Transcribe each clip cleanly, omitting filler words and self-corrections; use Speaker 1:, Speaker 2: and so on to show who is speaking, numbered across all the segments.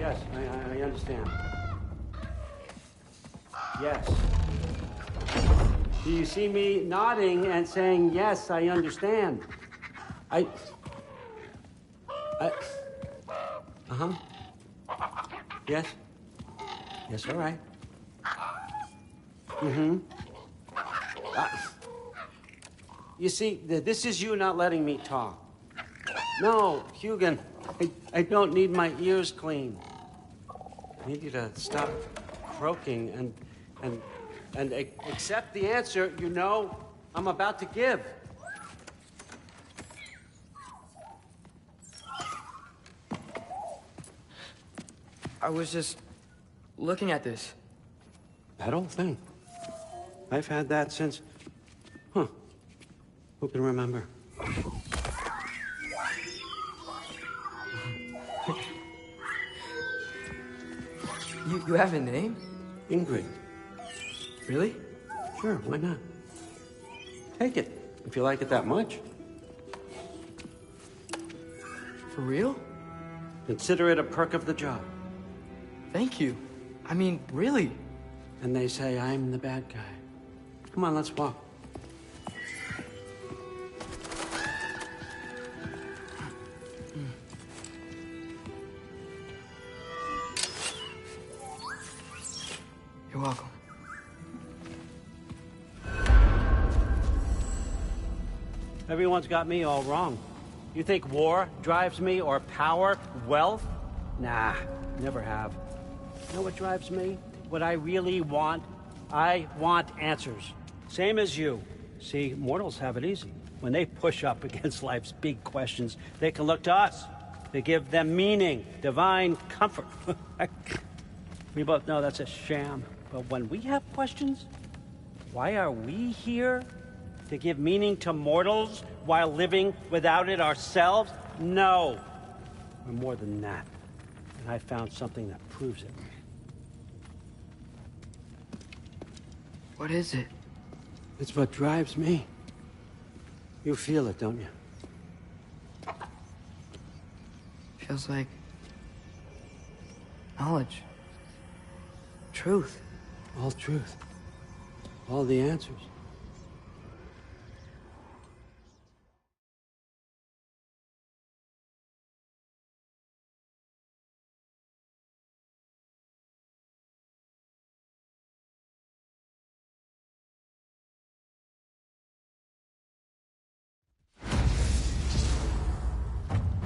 Speaker 1: Yes, I understand. Yes. Do you see me nodding and saying, yes, I understand? Uh-huh. Yes? Yes, all right. Mm-hmm. You see, this is you not letting me talk. No, Hugan, I don't need my ears cleaned. I need you to stop croaking and accept the answer you know I'm about to give.
Speaker 2: I was just looking at this.
Speaker 1: That old thing. I've had that since... Huh. Who can remember?
Speaker 2: You have a name?
Speaker 1: Ingrid.
Speaker 2: Really?
Speaker 1: Sure, why not? Take it, if you like it that much.
Speaker 2: For real?
Speaker 1: Consider it a perk of the job.
Speaker 2: Thank you. I mean, really.
Speaker 1: And they say I'm the bad guy. Come on, let's walk.
Speaker 2: You're welcome.
Speaker 1: Everyone's got me all wrong. You think war drives me, or power, wealth? Nah, never have. You know what drives me? What I really want? I want answers. Same as you. See, mortals have it easy. When they push up against life's big questions, they can look to us. They give them meaning, divine comfort. We both know that's a sham. But when we have questions, why are we here? To give meaning to mortals while living without it ourselves? No. We're more than that. And I found something that proves it.
Speaker 2: What is it?
Speaker 1: It's what drives me. You feel it, don't you?
Speaker 2: Feels like knowledge. Truth.
Speaker 1: All truth. All the answers.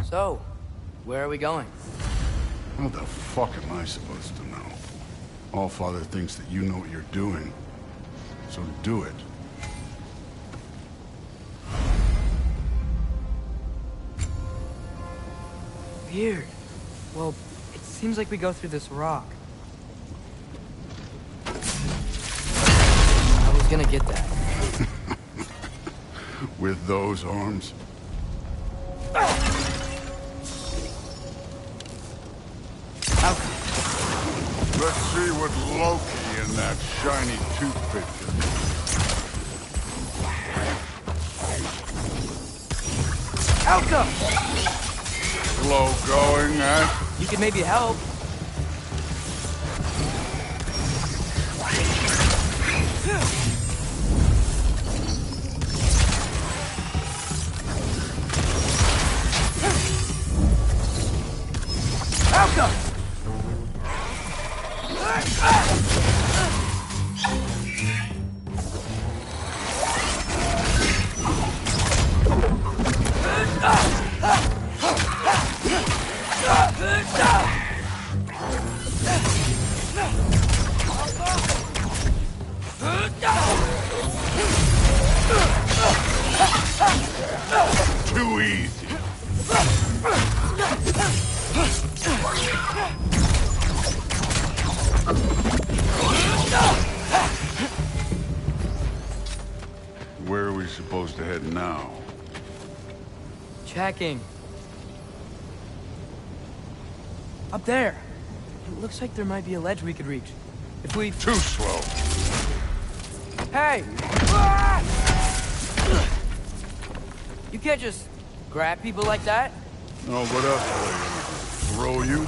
Speaker 2: So, where are we going?
Speaker 3: How the fuck am I supposed to know? Allfather thinks that you know what you're doing, so do it.
Speaker 2: Weird. Well, it seems like we go through this rock. I was gonna get that.
Speaker 3: With those arms? Let's see what Loki and that shiny toothpick can do.
Speaker 2: Alka!
Speaker 3: Slow going, eh?
Speaker 2: You could maybe help. Alka!
Speaker 3: Too easy. Where are we supposed to head now?
Speaker 2: Checking. Up there. It looks like there might be a ledge we could reach. If we...
Speaker 3: Too slow.
Speaker 2: Hey! You can't just grab people like that.
Speaker 3: Oh, what else? Throw you?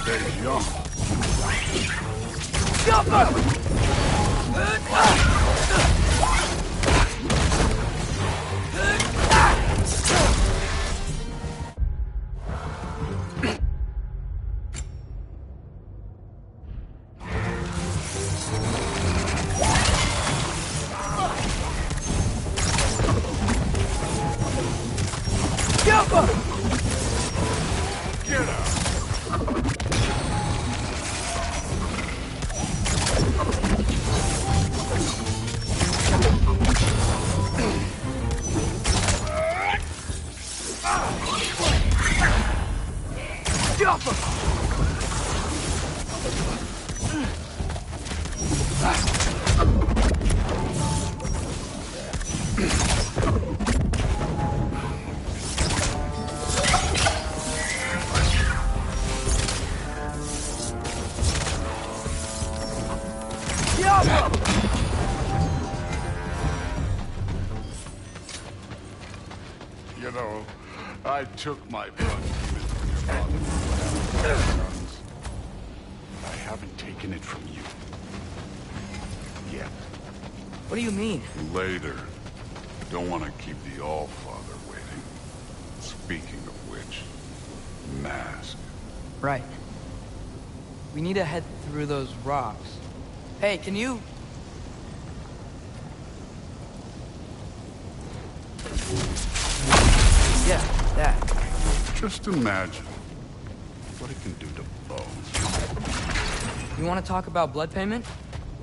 Speaker 3: Days young.
Speaker 2: Jump up! Jump up!
Speaker 3: Get out!
Speaker 2: Jump up!
Speaker 3: You know, I took my punishment from your father. Sons. I haven't taken it from you. Yet.
Speaker 2: What do you mean?
Speaker 3: Later. Don't want to keep the All-Father waiting. Speaking of which, mask.
Speaker 2: Right. We need to head through those rocks. Hey, can you... Yeah, that.
Speaker 3: Just imagine what it can do to bones.
Speaker 2: You want to talk about blood payment?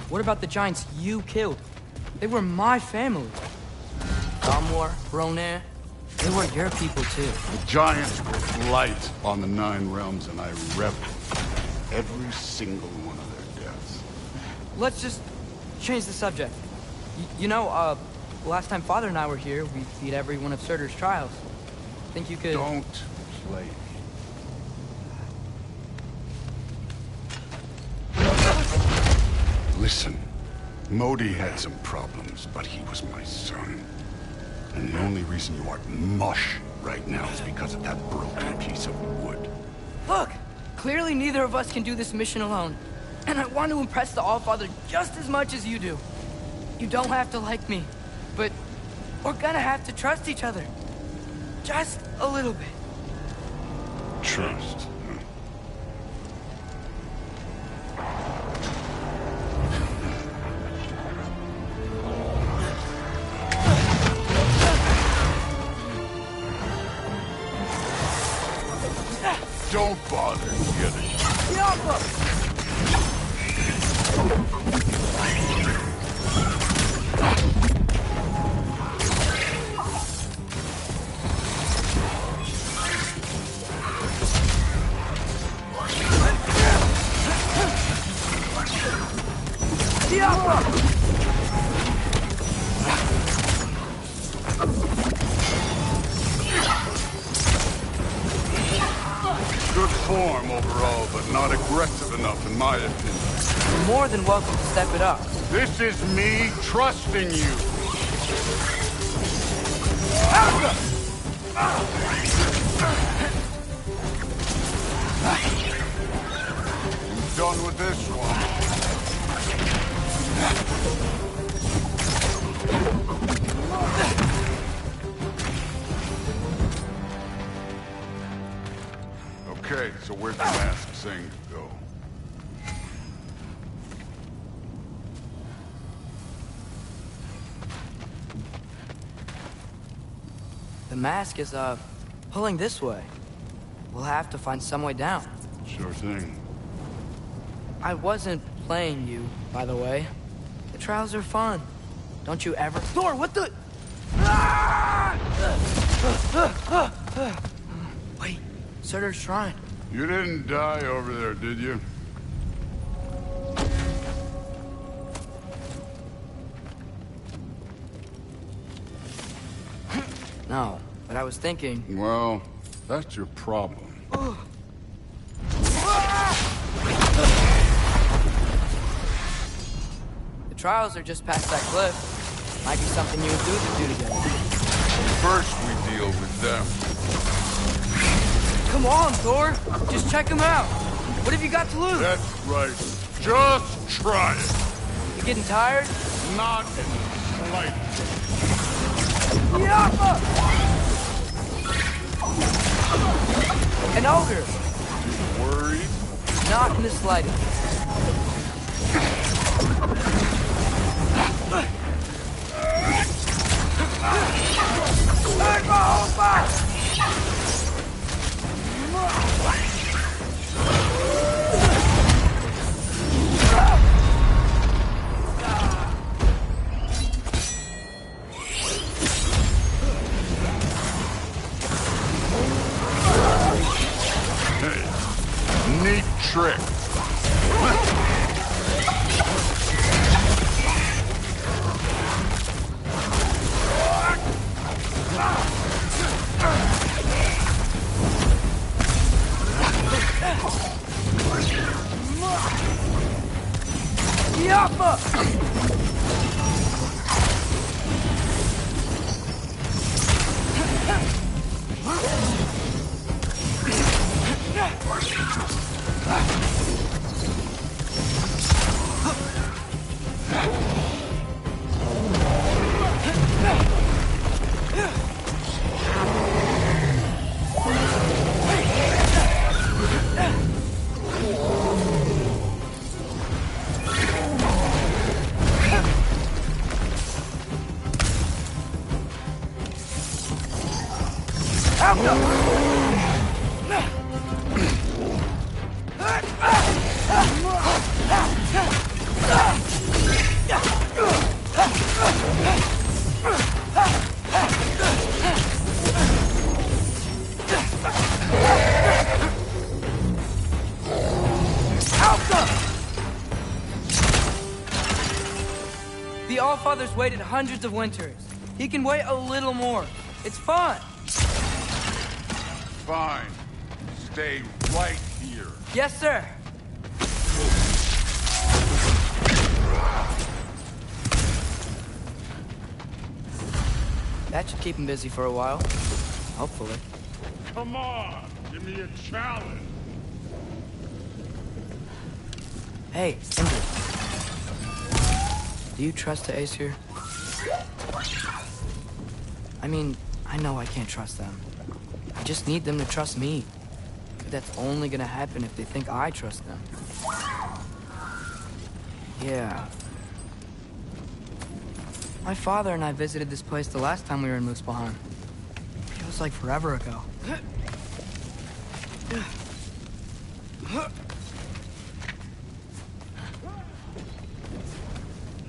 Speaker 2: What about the giants you killed? They were my family. Dalmor, Ronair, they were your people too.
Speaker 3: The giants were light on the 9 realms, and I reveled every single one of their deaths.
Speaker 2: Let's just change the subject. You know, last time Father and I were here, we beat every one of Surtur's trials. Think you could...
Speaker 3: Don't play me. Listen, Modi had some problems, but he was my son. And the only reason you aren't mush right now is because of that broken piece of wood.
Speaker 2: Look! Clearly neither of us can do this mission alone. And I want to impress the All-Father just as much as you do. You don't have to like me, but we're gonna have to trust each other. Just a little bit.
Speaker 3: Trust. Don't bother getting. Good form overall, but not aggressive enough, in my opinion.
Speaker 2: You're more than welcome to step it up.
Speaker 3: This is me trusting you. I'm done with this one. Okay, so where'd the masked thing go?
Speaker 2: The mask is, pulling this way. We'll have to find some way down.
Speaker 3: Sure thing.
Speaker 2: I wasn't playing you, by the way. The trials are fun. Don't you ever... Thor, what the... Wait, Surtur's shrine.
Speaker 3: You didn't die over there, did you?
Speaker 2: No, but I was thinking...
Speaker 3: Well, that's your problem.
Speaker 2: The trials are just past that cliff. Might be something you and Dude would do together.
Speaker 3: First, we deal with them.
Speaker 2: Come on, Thor. Just check him out. What have you got to lose?
Speaker 3: That's right. Just try it.
Speaker 2: You getting tired?
Speaker 3: Not in the slightest.
Speaker 2: Yappa! An ogre.
Speaker 3: Worried?
Speaker 2: Not in the slightest.
Speaker 3: Hey, neat trick.
Speaker 2: Yappa! The Allfather's waited hundreds of winters. He can wait a little more. It's fun.
Speaker 3: Fine. Stay right here.
Speaker 2: Yes, sir. That should keep him busy for a while. Hopefully.
Speaker 3: Come on, give me a challenge.
Speaker 2: Hey, Indra. Do you trust the Aesir? I mean, I know I can't trust them. I just need them to trust me. But that's only gonna happen if they think I trust them. Yeah. My father and I visited this place the last time we were in Muspelheim. Feels like forever ago.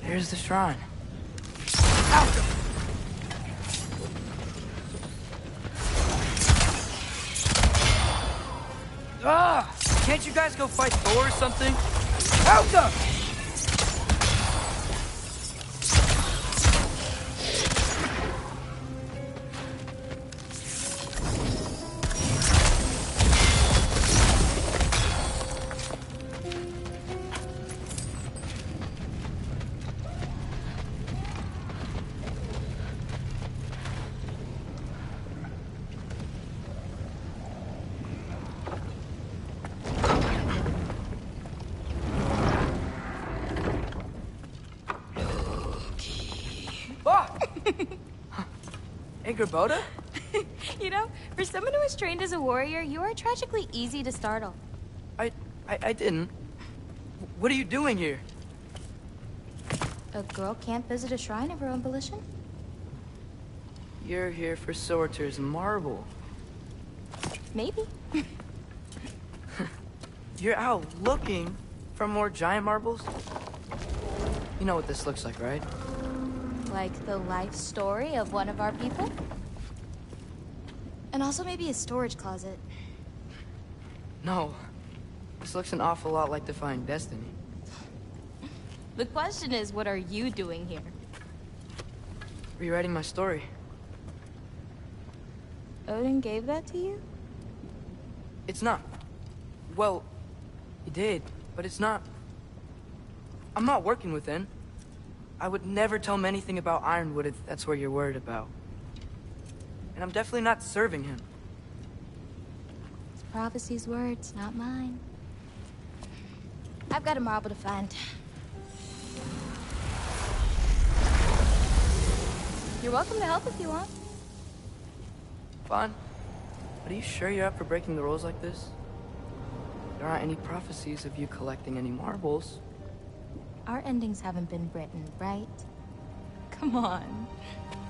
Speaker 2: Here's the shrine. Ah! Can't you guys go fight Thor or something? Alka! Boda?
Speaker 4: You know, for someone who was trained as a warrior, you are tragically easy to startle.
Speaker 2: I didn't. What are you doing here?
Speaker 4: A girl can't visit a shrine of her own volition?
Speaker 2: You're here for Sorter's marble.
Speaker 4: Maybe.
Speaker 2: You're out looking for more giant marbles? You know what this looks like, right?
Speaker 4: Like the life story of one of our people? And also maybe a storage closet.
Speaker 2: No. This looks an awful lot like Defying Destiny.
Speaker 4: The question is, what are you doing here?
Speaker 2: Rewriting my story.
Speaker 4: Odin gave that to you?
Speaker 2: It's not. Well, he did, but it's not. I'm not working with him. I would never tell him anything about Ironwood if that's what you're worried about. And I'm definitely not serving him.
Speaker 4: Prophecy's words, not mine. I've got a marble to find. You're welcome to help if you want.
Speaker 2: Fine. But are you sure you're up for breaking the rules like this? There aren't any prophecies of you collecting any marbles.
Speaker 4: Our endings haven't been written, right? Come on.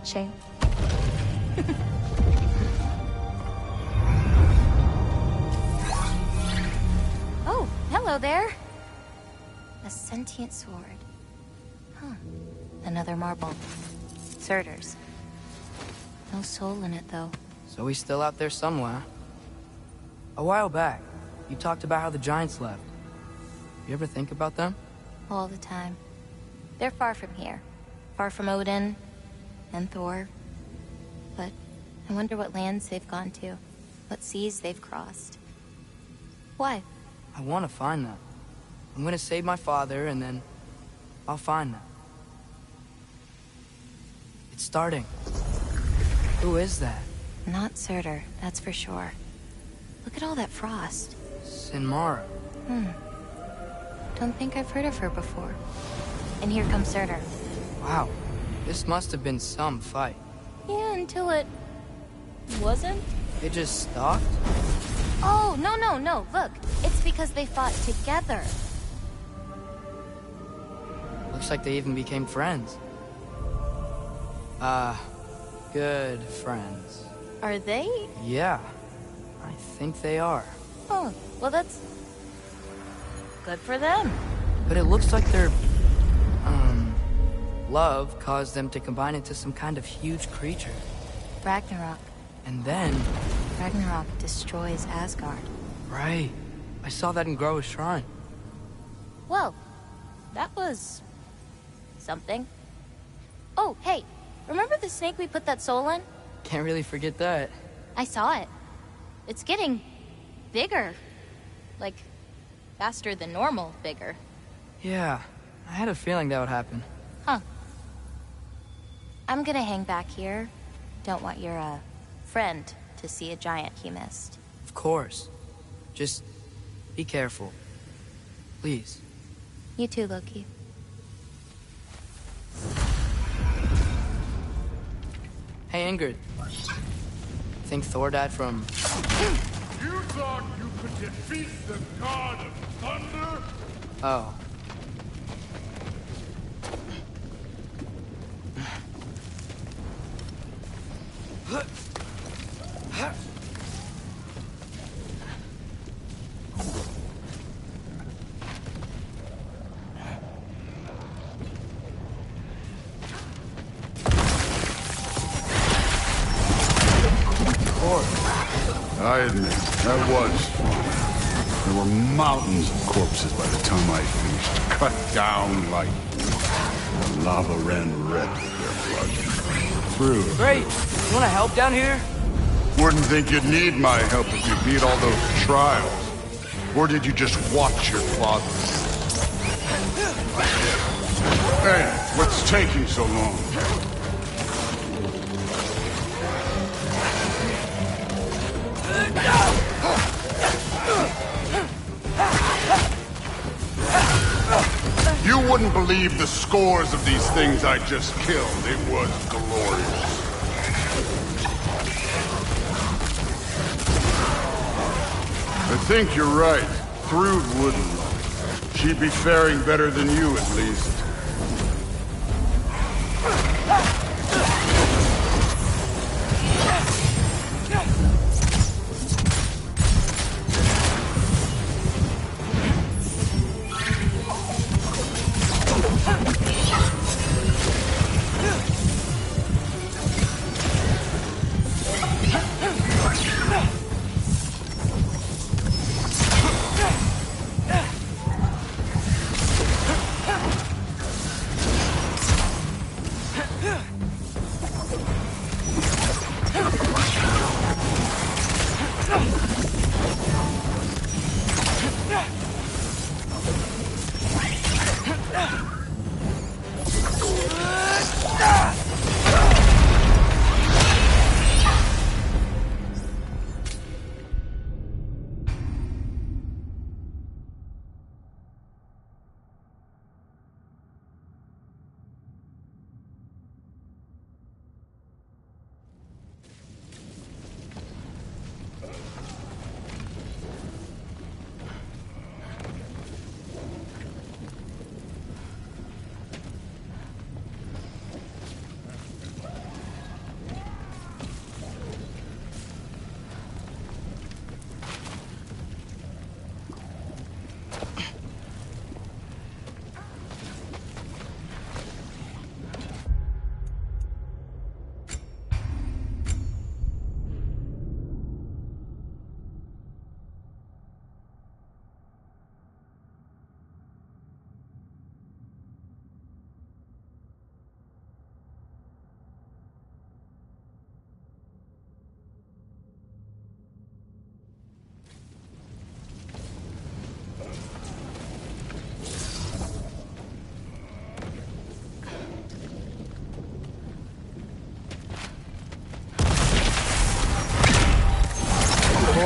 Speaker 4: Shane. Oh, hello there. A sentient sword. Huh. Another marble. Surtur's. No soul in it, though.
Speaker 2: So he's still out there somewhere. A while back, you talked about how the giants left. You ever think about them?
Speaker 4: All the time. They're far from here. Far from Odin and Thor. But I wonder what lands they've gone to. What seas they've crossed. Why?
Speaker 2: I want to find them. I'm gonna save my father, and then I'll find them. It's starting. Who is that?
Speaker 4: Not Surtur, that's for sure. Look at all that frost.
Speaker 2: Sinmara.
Speaker 4: Don't think I've heard of her before. And here comes Surtur.
Speaker 2: Wow. This must have been some fight.
Speaker 4: Yeah, until it... wasn't?
Speaker 2: It just stopped?
Speaker 4: Oh, no. Look, it's because they fought together.
Speaker 2: Looks like they even became friends. Good friends.
Speaker 4: Are they?
Speaker 2: Yeah, I think they are.
Speaker 4: Oh, well that's... good for them.
Speaker 2: But it looks like their, love caused them to combine into some kind of huge creature.
Speaker 4: Ragnarok.
Speaker 2: And then...
Speaker 4: Ragnarok destroys Asgard.
Speaker 2: Right. I saw that in Groa's shrine.
Speaker 4: Well, that was... something. Oh, hey, remember the snake we put that soul in?
Speaker 2: Can't really forget that.
Speaker 4: I saw it. It's getting... bigger. Like, faster than normal bigger.
Speaker 2: Yeah, I had a feeling that would happen.
Speaker 4: Huh. I'm gonna hang back here. Don't want your, friend to see a giant he missed.
Speaker 2: Of course. Just be careful. Please.
Speaker 4: You too, Loki.
Speaker 2: Hey, Ingrid. Think Thor died from...
Speaker 3: You thought you could defeat the god of thunder?
Speaker 2: Oh.
Speaker 3: I admit, that was fun. There were mountains of corpses by the time I finished. Cut down like the lava ran red with their blood. Through.
Speaker 2: Great! You wanna help down here?
Speaker 3: Wouldn't think you'd need my help if you beat all those trials. Or did you just watch your father? Hey, what's taking so long? You wouldn't believe the scores of these things I just killed. It was glorious. I think you're right. Thrud wouldn't. She'd be faring better than you, at least.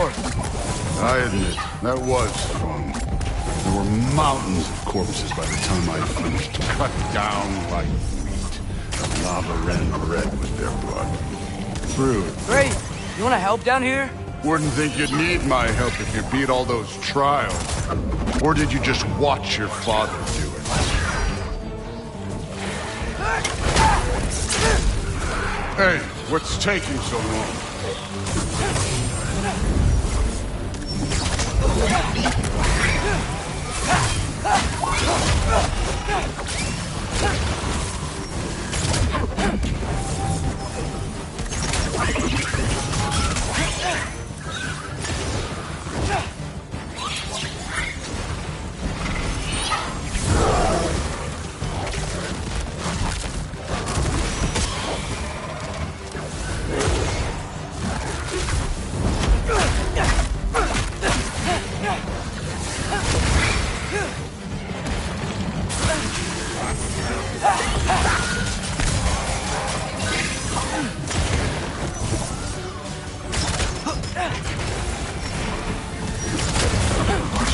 Speaker 2: before.
Speaker 3: I admit, that was fun. There were mountains of corpses by the time I finished, cut down like meat. The lava ran red with their blood. Rude.
Speaker 2: Great. You want to help down here?
Speaker 3: Wouldn't think you'd need my help if you beat all those trials. Or did you just watch your father do it? Hey, what's taking so long?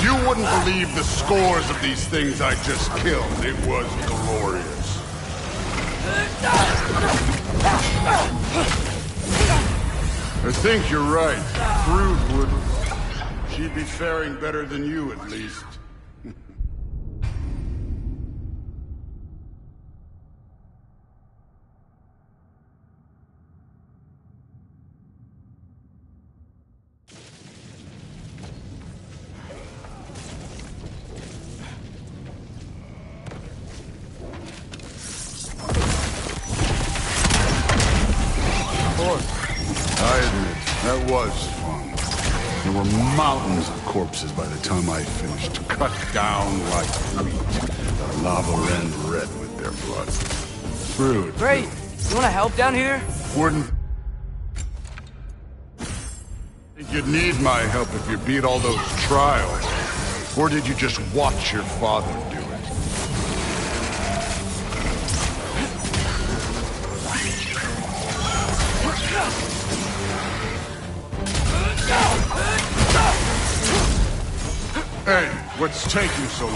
Speaker 3: You wouldn't believe the scores of these things I just killed. It was glorious. I think you're right. Thrud would... She'd be faring better than you, at least. I admit, that was fun. There were mountains of corpses by the time I finished, cut down like wheat. The lava ran red with their blood. Thrud.
Speaker 2: Great. You want to help down here?
Speaker 3: Wouldn't think you'd need my help if you beat all those trials. Or did you just watch your father do it? Hey, what's taking so long?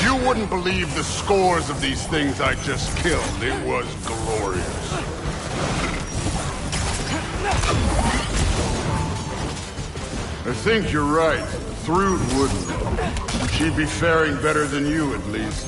Speaker 3: You wouldn't believe the scores of these things I just killed. It was glorious. I think you're right. Thrud wouldn't. She'd be faring better than you, at least.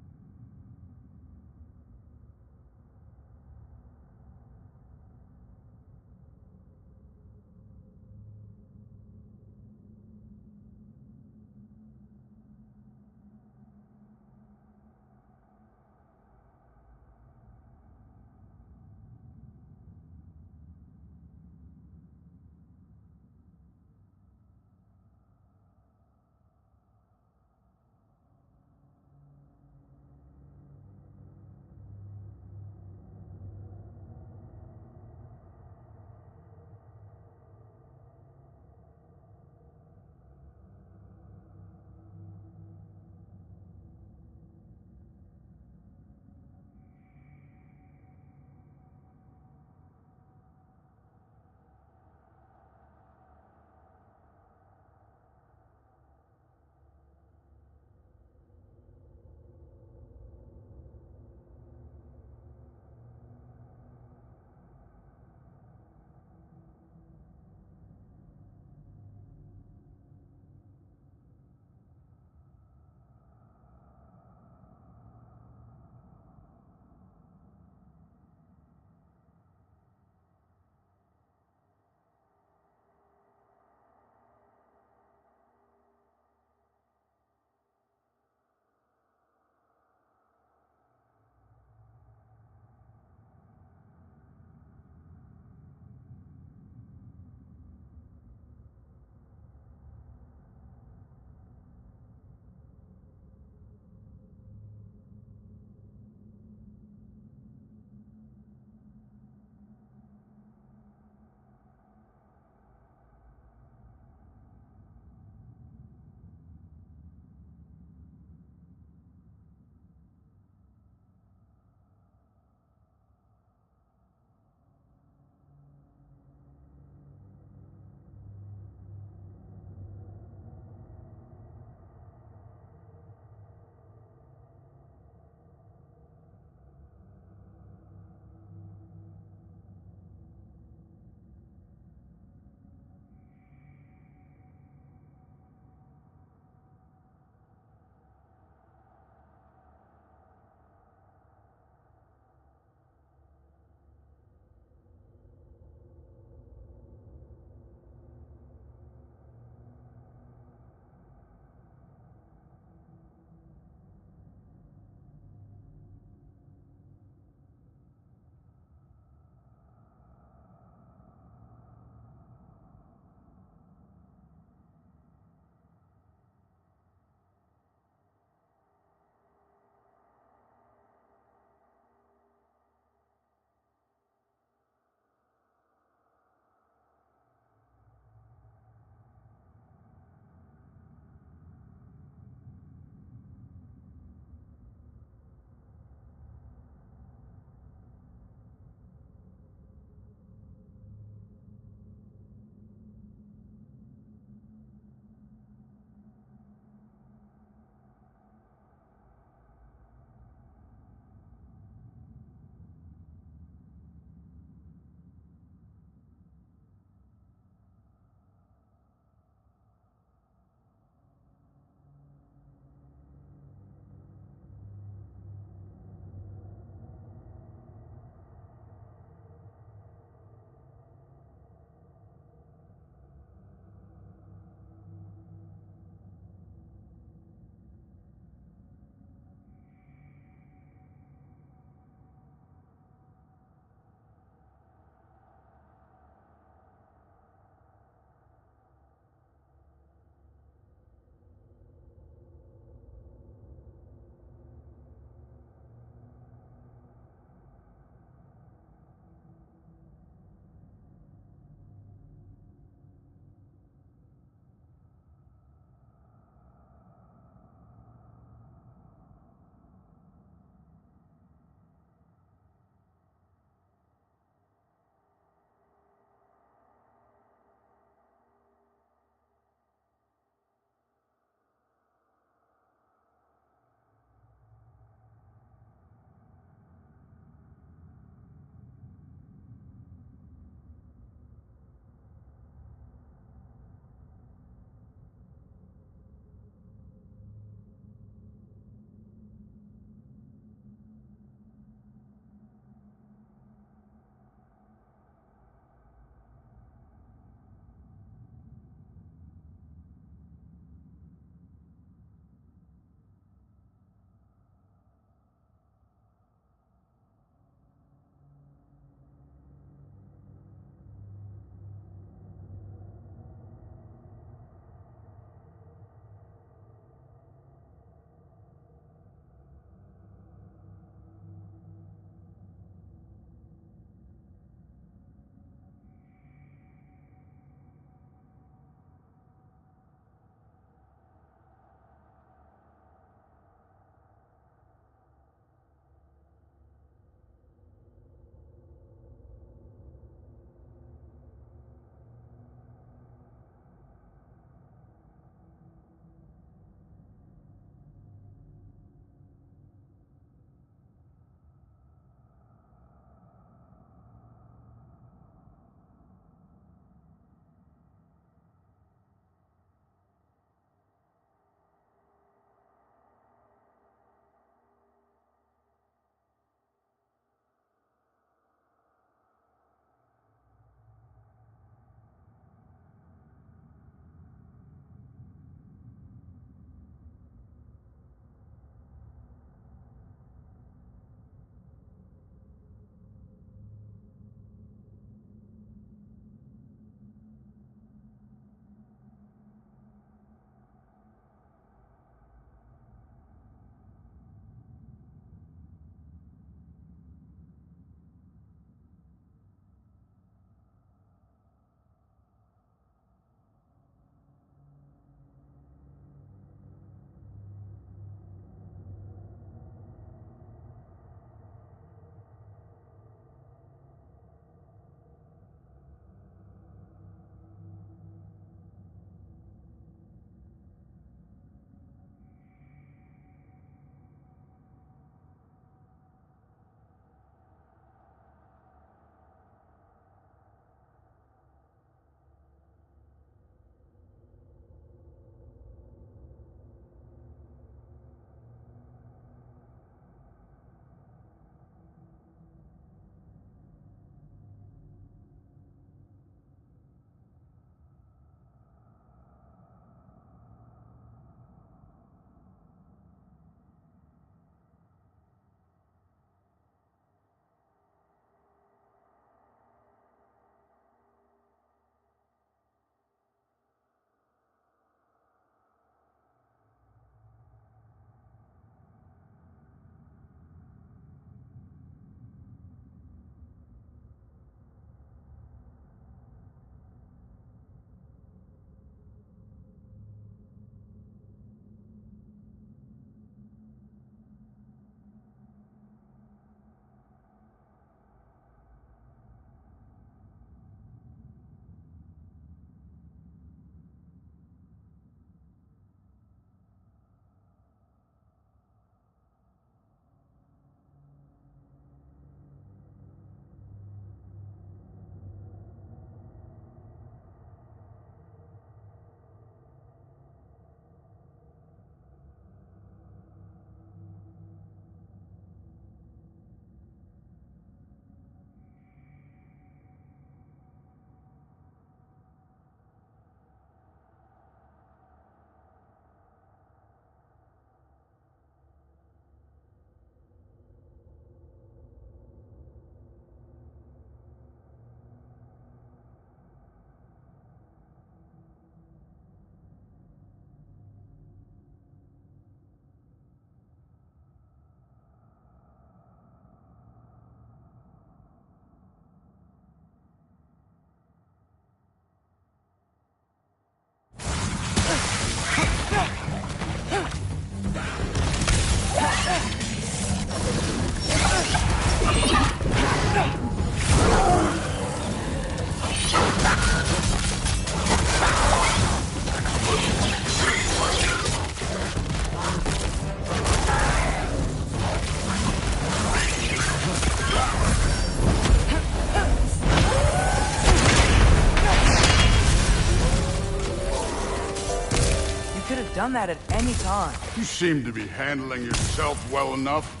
Speaker 2: done that at any time.
Speaker 3: You seem to be handling yourself well enough.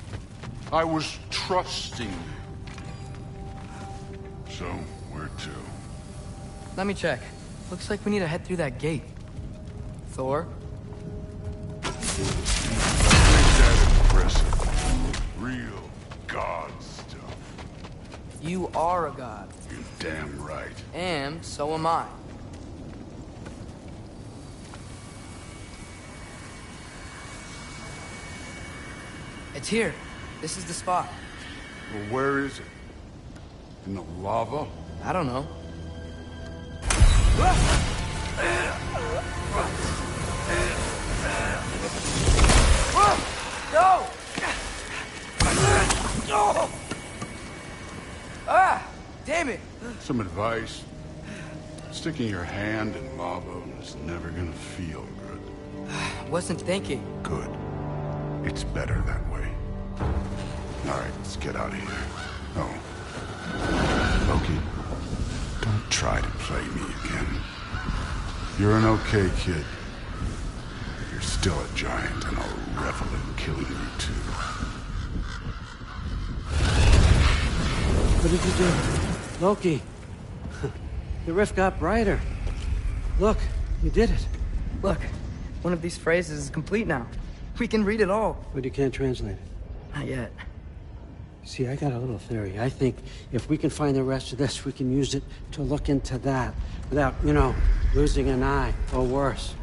Speaker 3: I was trusting you. So, where to?
Speaker 2: Let me check. Looks like we need to head through that gate. Thor?
Speaker 3: Ain't that impressive? Real god stuff.
Speaker 2: You are a god.
Speaker 3: You're damn right.
Speaker 2: And so am I. It's here. This is the spot.
Speaker 3: Well, where is it? In the lava?
Speaker 2: I don't know. No! No! Ah! Damn it!
Speaker 3: Some advice. Sticking your hand in lava is never gonna feel good.
Speaker 2: Wasn't thinking.
Speaker 3: Good. It's better that way. All right, let's get out of here. Oh. Loki, don't try to play me again. You're an okay kid. But you're still a giant, and I'll revel in killing you too.
Speaker 1: What did you do? Loki. The rift got brighter. Look, you did it.
Speaker 2: Look, one of these phrases is complete now. We can read it all.
Speaker 1: But you can't translate it.
Speaker 2: Not yet.
Speaker 1: See, I got a little theory. I think if we can find the rest of this, we can use it to look into that without, losing an eye or worse.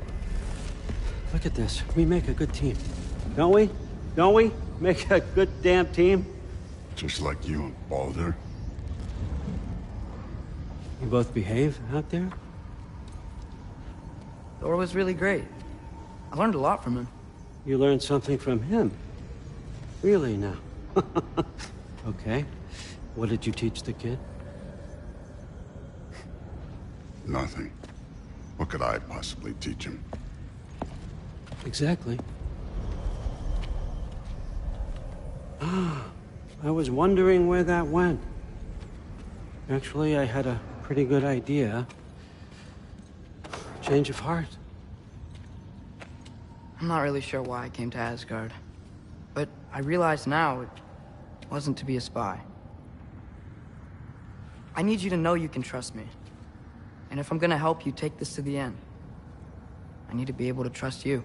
Speaker 1: Look at this. We make a good team. Don't we? Don't we? Make a good damn team?
Speaker 3: Just like you and Baldur.
Speaker 1: You both behave out there?
Speaker 2: Thor was really great. I learned a lot from him.
Speaker 1: You learned something from him? Really now? Okay. What did you teach the kid?
Speaker 3: Nothing. What could I possibly teach him?
Speaker 1: Exactly. I was wondering where that went. Actually, I had a pretty good idea. Change of heart.
Speaker 2: I'm not really sure why I came to Asgard. But I realize now it wasn't to be a spy. I need you to know you can trust me. And if I'm gonna help you take this to the end, I need to be able to trust you.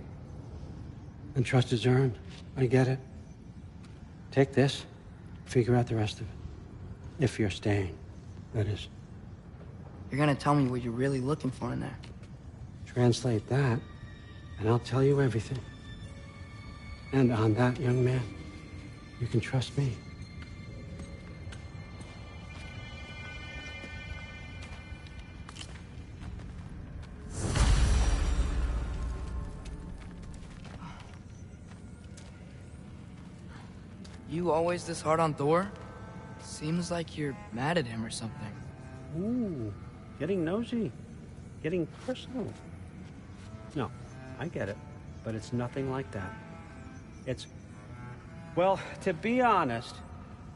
Speaker 1: And trust is earned. I get it. Take this, figure out the rest of it. If you're staying, that is.
Speaker 2: You're gonna tell me what you're really looking for in there.
Speaker 1: Translate that, and I'll tell you everything. And on that, young man, you can trust me.
Speaker 2: You always this hard on Thor? Seems like you're mad at him or something.
Speaker 1: Ooh, getting nosy. Getting personal. No, I get it. But it's nothing like that. It's... Well, to be honest,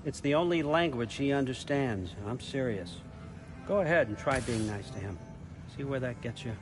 Speaker 1: it's the only language he understands. And I'm serious. Go ahead and try being nice to him. See where that gets you.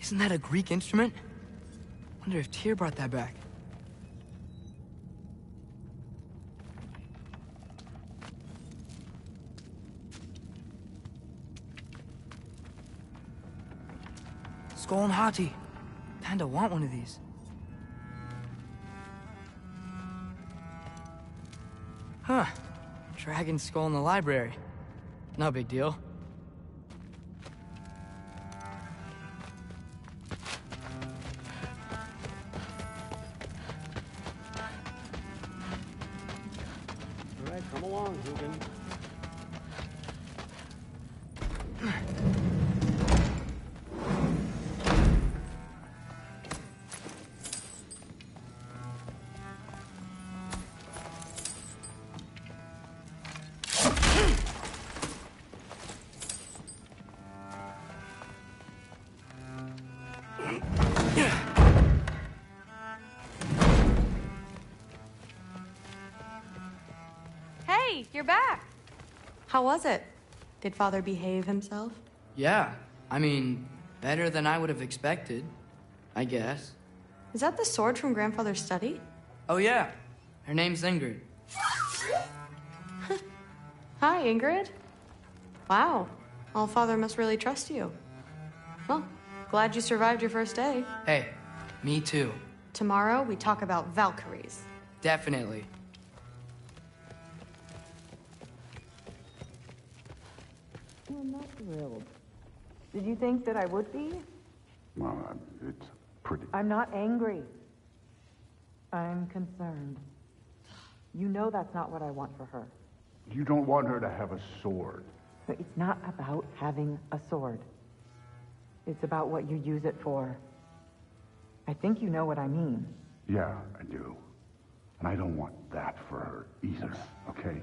Speaker 2: Isn't that a Greek instrument? Wonder if Tyr brought that back. Skull and Hati. Kinda want one of these. Huh. Dragon skull in the library. No big deal.
Speaker 1: All right, come along, Hugin.
Speaker 5: Hey, you're back.
Speaker 6: How was it? Did Father behave himself?
Speaker 2: Yeah, I mean, better than I would have expected, I guess.
Speaker 6: Is that the sword from Grandfather's study?
Speaker 2: Oh yeah, her name's Ingrid.
Speaker 6: Hi, Ingrid. Wow, All-Father must really trust you. Well, glad you survived your first day.
Speaker 2: Hey, me too.
Speaker 6: Tomorrow, we talk about Valkyries.
Speaker 2: Definitely.
Speaker 7: I'm not thrilled. Did you think that I would be?
Speaker 3: Well, it's pretty.
Speaker 7: I'm not angry. I'm concerned. You know that's not what I want for her.
Speaker 3: You don't want her to have a sword.
Speaker 7: But it's not about having a sword. It's about what you use it for. I think you know what I mean.
Speaker 3: Yeah, I do. And I don't want that for her either, okay?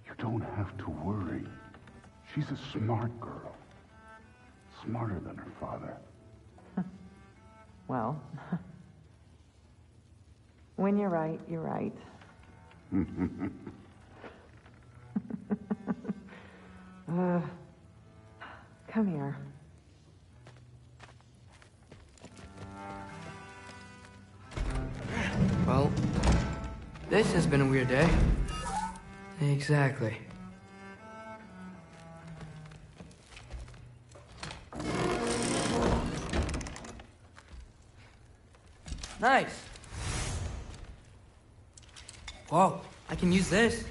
Speaker 3: You don't have to worry. She's a smart girl. Smarter than her father.
Speaker 7: Well, when you're right, you're right. Come here.
Speaker 2: Well, this has been a weird day. Exactly. Nice. Whoa, I can use this.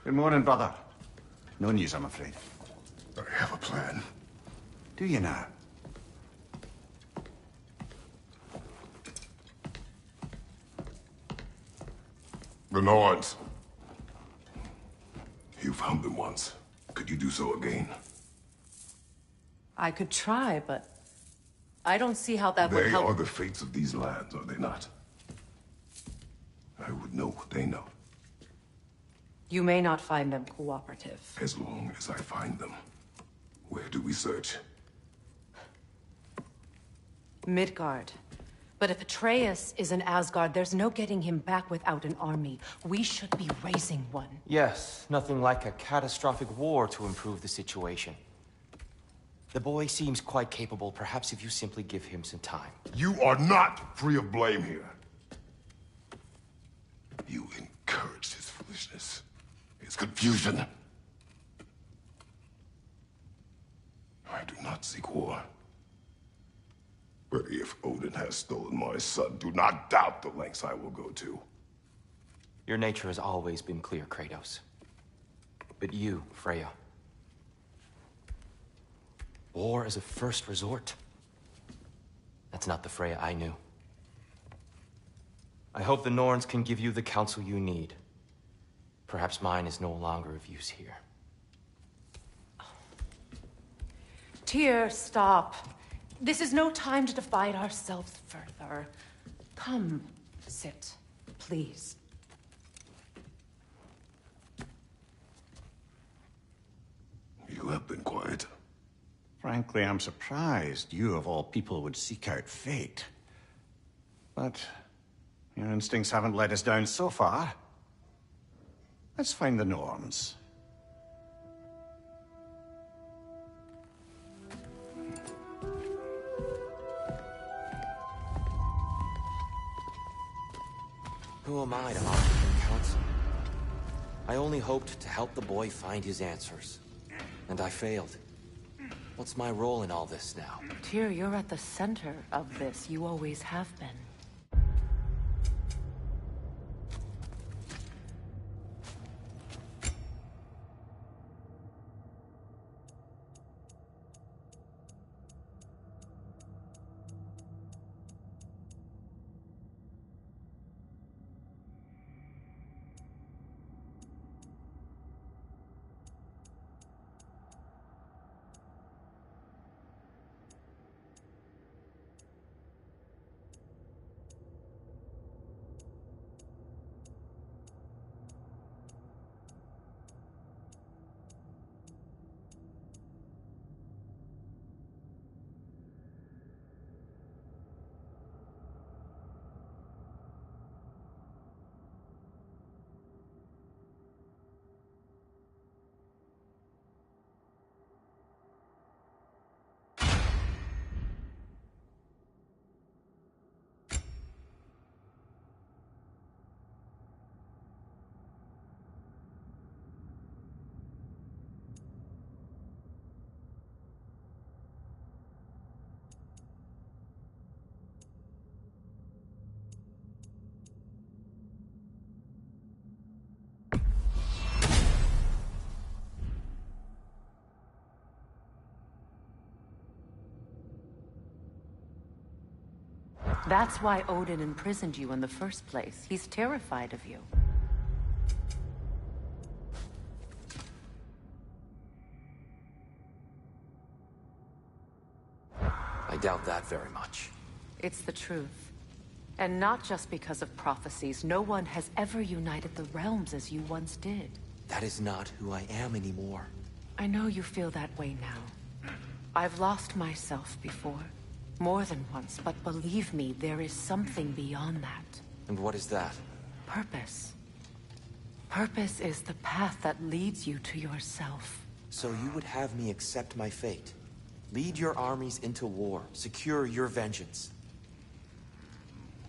Speaker 8: Good morning, brother. No news, I'm afraid.
Speaker 3: I have a plan.
Speaker 8: Do you now?
Speaker 9: The Norns. You found them once. Could you do so again?
Speaker 10: I could try, but I don't see how that would
Speaker 9: They
Speaker 10: help.
Speaker 9: are the fates of these lands, are they not? I would know what they know,
Speaker 10: You may not find them cooperative.
Speaker 9: as long as I find them. Where do we search?
Speaker 10: Midgard. But if Atreus is in Asgard, there's no getting him back without an army. We should be raising one.
Speaker 11: Yes, nothing like a catastrophic war to improve the situation. The boy seems quite capable. Perhaps if you simply give him some time.
Speaker 9: You are not free of blame here. You encouraged his foolishness, his confusion. I do not seek war. But if Odin has stolen my son, do not doubt the lengths I will go to.
Speaker 11: Your nature has always been clear, Kratos. But you, Freya. War as a first resort. That's not the Freya I knew. I hope the Norns can give you the counsel you need. Perhaps mine is no longer of use here.
Speaker 10: Tyr, stop. This is no time to divide ourselves further. Come, sit, please.
Speaker 9: You have been quiet.
Speaker 8: Frankly, I'm surprised you, of all people, would seek out fate. But your instincts haven't let us down so far. Let's find the norms.
Speaker 11: Who am I to offer him counsel? I only hoped to help the boy find his answers. And I failed. What's my role in all this now?
Speaker 10: Tyr, you're at the center of this. You always have been. That's why Odin imprisoned you in the first place. He's terrified of you.
Speaker 11: I doubt that very much.
Speaker 10: It's the truth. And not just because of prophecies. No one has ever united the realms as you once did.
Speaker 11: That is not who I am anymore.
Speaker 10: I know you feel that way now. I've lost myself before. More than once, but believe me, there is something beyond that.
Speaker 11: And what is that?
Speaker 10: Purpose. Purpose is the path that leads you to yourself.
Speaker 11: So you would have me accept my fate? Lead your armies into war, secure your vengeance.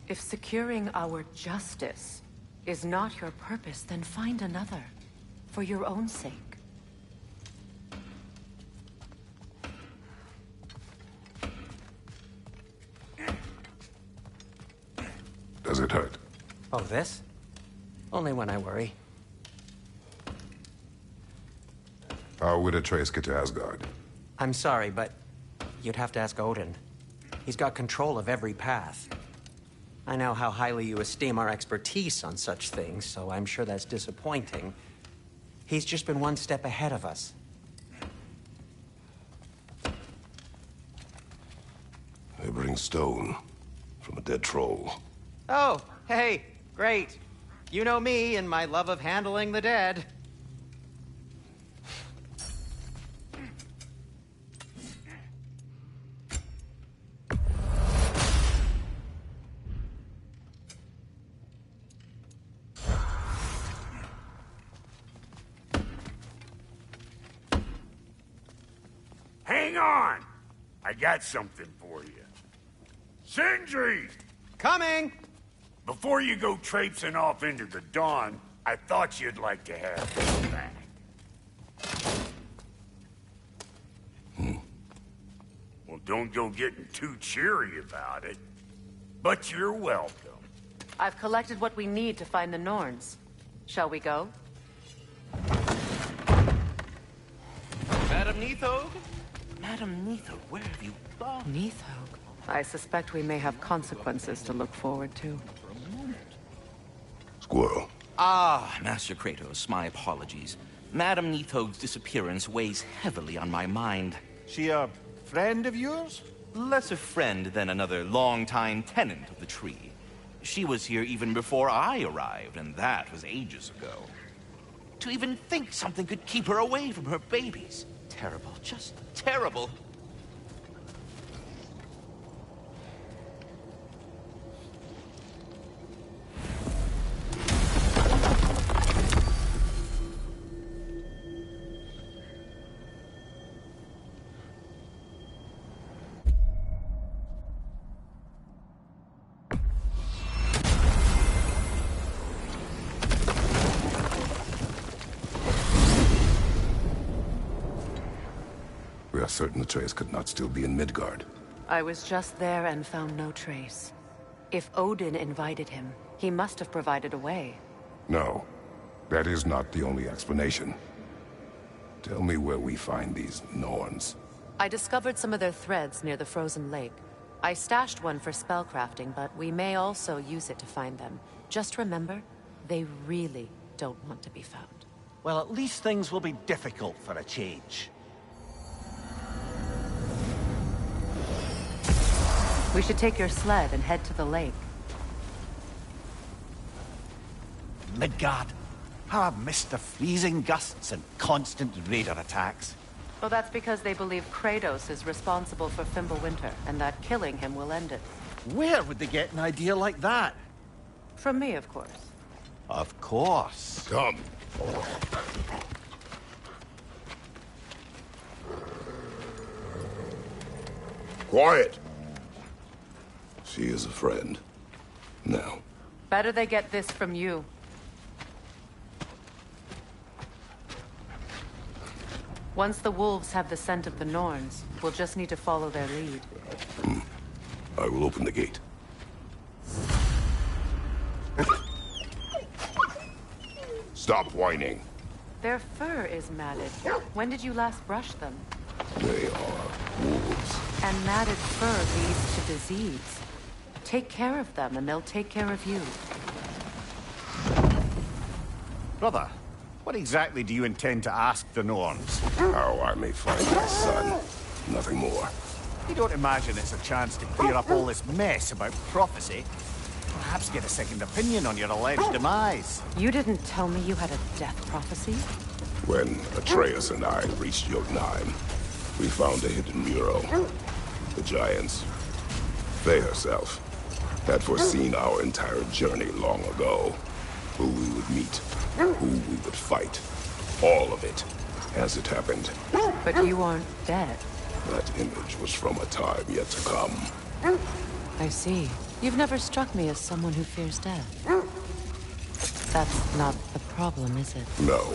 Speaker 10: If securing our justice is not your purpose, then find another. For your own sake.
Speaker 9: Does it hurt?
Speaker 1: Oh, this? Only when I worry.
Speaker 9: How would Atreus get to Asgard?
Speaker 1: I'm sorry, but you'd have to ask Odin. He's got control of every path. I know how highly you esteem our expertise on such things, so I'm sure that's disappointing. He's just been one step ahead of us.
Speaker 9: They bring stone from a dead troll.
Speaker 1: Oh, hey, great. You know me and my love of handling the dead.
Speaker 5: Hang on! I got something for you. Sindri!
Speaker 1: Coming!
Speaker 5: Before you go traipsing off into the dawn, I thought you'd like to have this back. Well, don't go getting too cheery about it. But you're welcome.
Speaker 10: I've collected what we need to find the Norns. Shall we go?
Speaker 12: Madam Neathog? Madam Neathog, where have you gone?
Speaker 10: Neathog? I suspect we may have consequences to look forward to.
Speaker 9: Squirrel.
Speaker 12: Ah, Master Kratos, my apologies. Madam Neathog's disappearance weighs heavily on my mind.
Speaker 8: She a friend of yours?
Speaker 12: Less a friend than another longtime tenant of the tree. She was here even before I arrived, and that was ages ago. To even think something could keep her away from her babies. Terrible, just terrible.
Speaker 9: We are certain Atreus could not still be in Midgard.
Speaker 10: I was just there and found no trace. If Odin invited him, he must have provided a way.
Speaker 9: No, that is not the only explanation. Tell me where we find these Norns.
Speaker 10: I discovered some of their threads near the frozen lake. I stashed one for spellcrafting, but we may also use it to find them. Just remember, they really don't want to be found.
Speaker 8: Well, at least things will be difficult for a change.
Speaker 10: We should take your sled and head to the lake.
Speaker 8: Midgard. How I've missed the freezing gusts and constant raider attacks.
Speaker 10: Well, that's because they believe Kratos is responsible for Fimbulwinter, and that killing him will end it.
Speaker 8: Where would they get an idea like that?
Speaker 10: From me, of course.
Speaker 8: Of course.
Speaker 9: Come. Quiet. She is a friend. Now.
Speaker 10: Better they get this from you. Once the wolves have the scent of the Norns, we'll just need to follow their lead.
Speaker 9: I will open the gate. Stop whining.
Speaker 10: Their fur is matted. When did you last brush them?
Speaker 9: They are wolves.
Speaker 10: And matted fur leads to disease. Take care of them, and they'll take care of you.
Speaker 8: Brother, what exactly do you intend to ask the Norns?
Speaker 9: How I may find my son. Nothing more.
Speaker 8: You don't imagine it's a chance to clear up all this mess about prophecy? Perhaps get a second opinion on your alleged demise.
Speaker 10: You didn't tell me you had a death prophecy?
Speaker 9: When Atreus and I reached Jotunheim, we found a hidden mural. The Giants, Faye herself, had foreseen our entire journey long ago. Who we would meet, who we would fight. All of it, as it happened.
Speaker 10: But you aren't dead.
Speaker 9: That image was from a time yet to come.
Speaker 10: I see. You've never struck me as someone who fears death. That's not the problem, is it?
Speaker 9: No.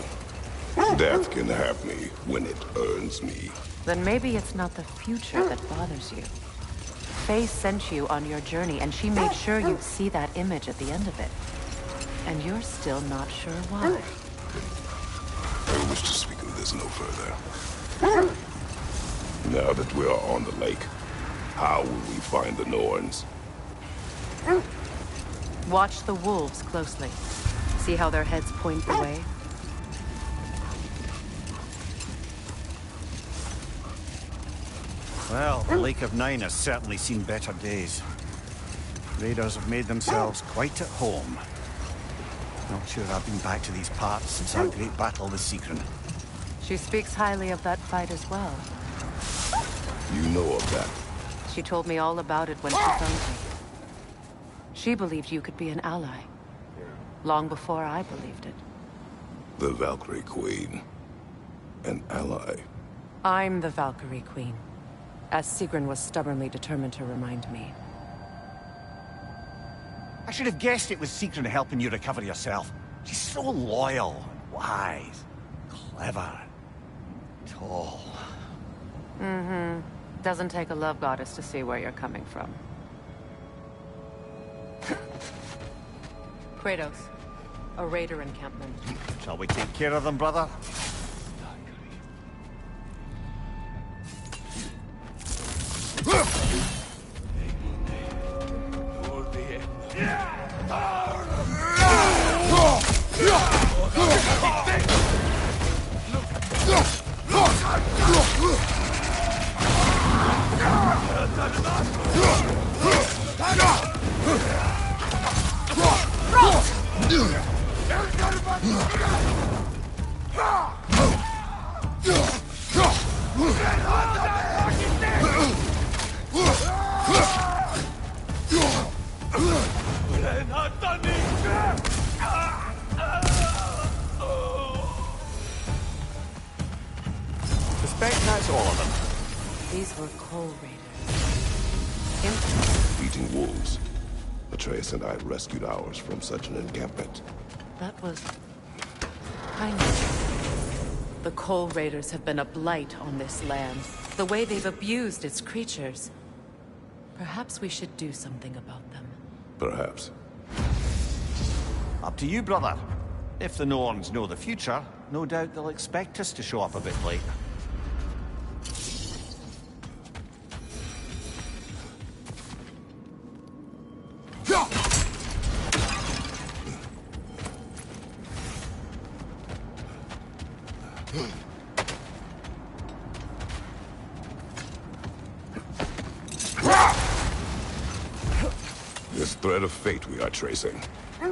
Speaker 9: Death can have me when it earns me.
Speaker 10: Then maybe it's not the future that bothers you. Faye sent you on your journey, and she made sure you'd see that image at the end of it. And you're still not sure why.
Speaker 9: I wish to speak of this no further. Now that we are on the lake, how will we find the Norns?
Speaker 10: Watch the wolves closely. See how their heads point the way?
Speaker 8: Well, the Lake of Nine has certainly seen better days. Raiders have made themselves quite at home. Not sure I've been back to these parts since our great battle with Sigrun.
Speaker 10: She speaks highly of that fight as well.
Speaker 9: You know of that?
Speaker 10: She told me all about it when she found me. She believed you could be an ally. Long before I believed it.
Speaker 9: The Valkyrie Queen. An ally.
Speaker 10: I'm the Valkyrie Queen. As Sigrun was stubbornly determined to remind me.
Speaker 8: I should have guessed it was Sigrun helping you recover yourself. She's so loyal, wise, clever, tall.
Speaker 10: Mm-hmm. Doesn't take a love goddess to see where you're coming from. Kratos, a raider encampment.
Speaker 8: Shall we take care of them, brother? Suspect that's all of them.
Speaker 10: These were Coal Raiders. Interesting.
Speaker 9: Eating wolves. Atreus and I rescued ours from such an encampment.
Speaker 10: That was... kindness. The Coal Raiders have been a blight on this land. The way they've abused its creatures. Perhaps we should do something about them.
Speaker 9: Perhaps.
Speaker 8: Up to you, brother. If the Norns know the future, no doubt they'll expect us to show up a bit late.
Speaker 9: This thread of fate we are tracing.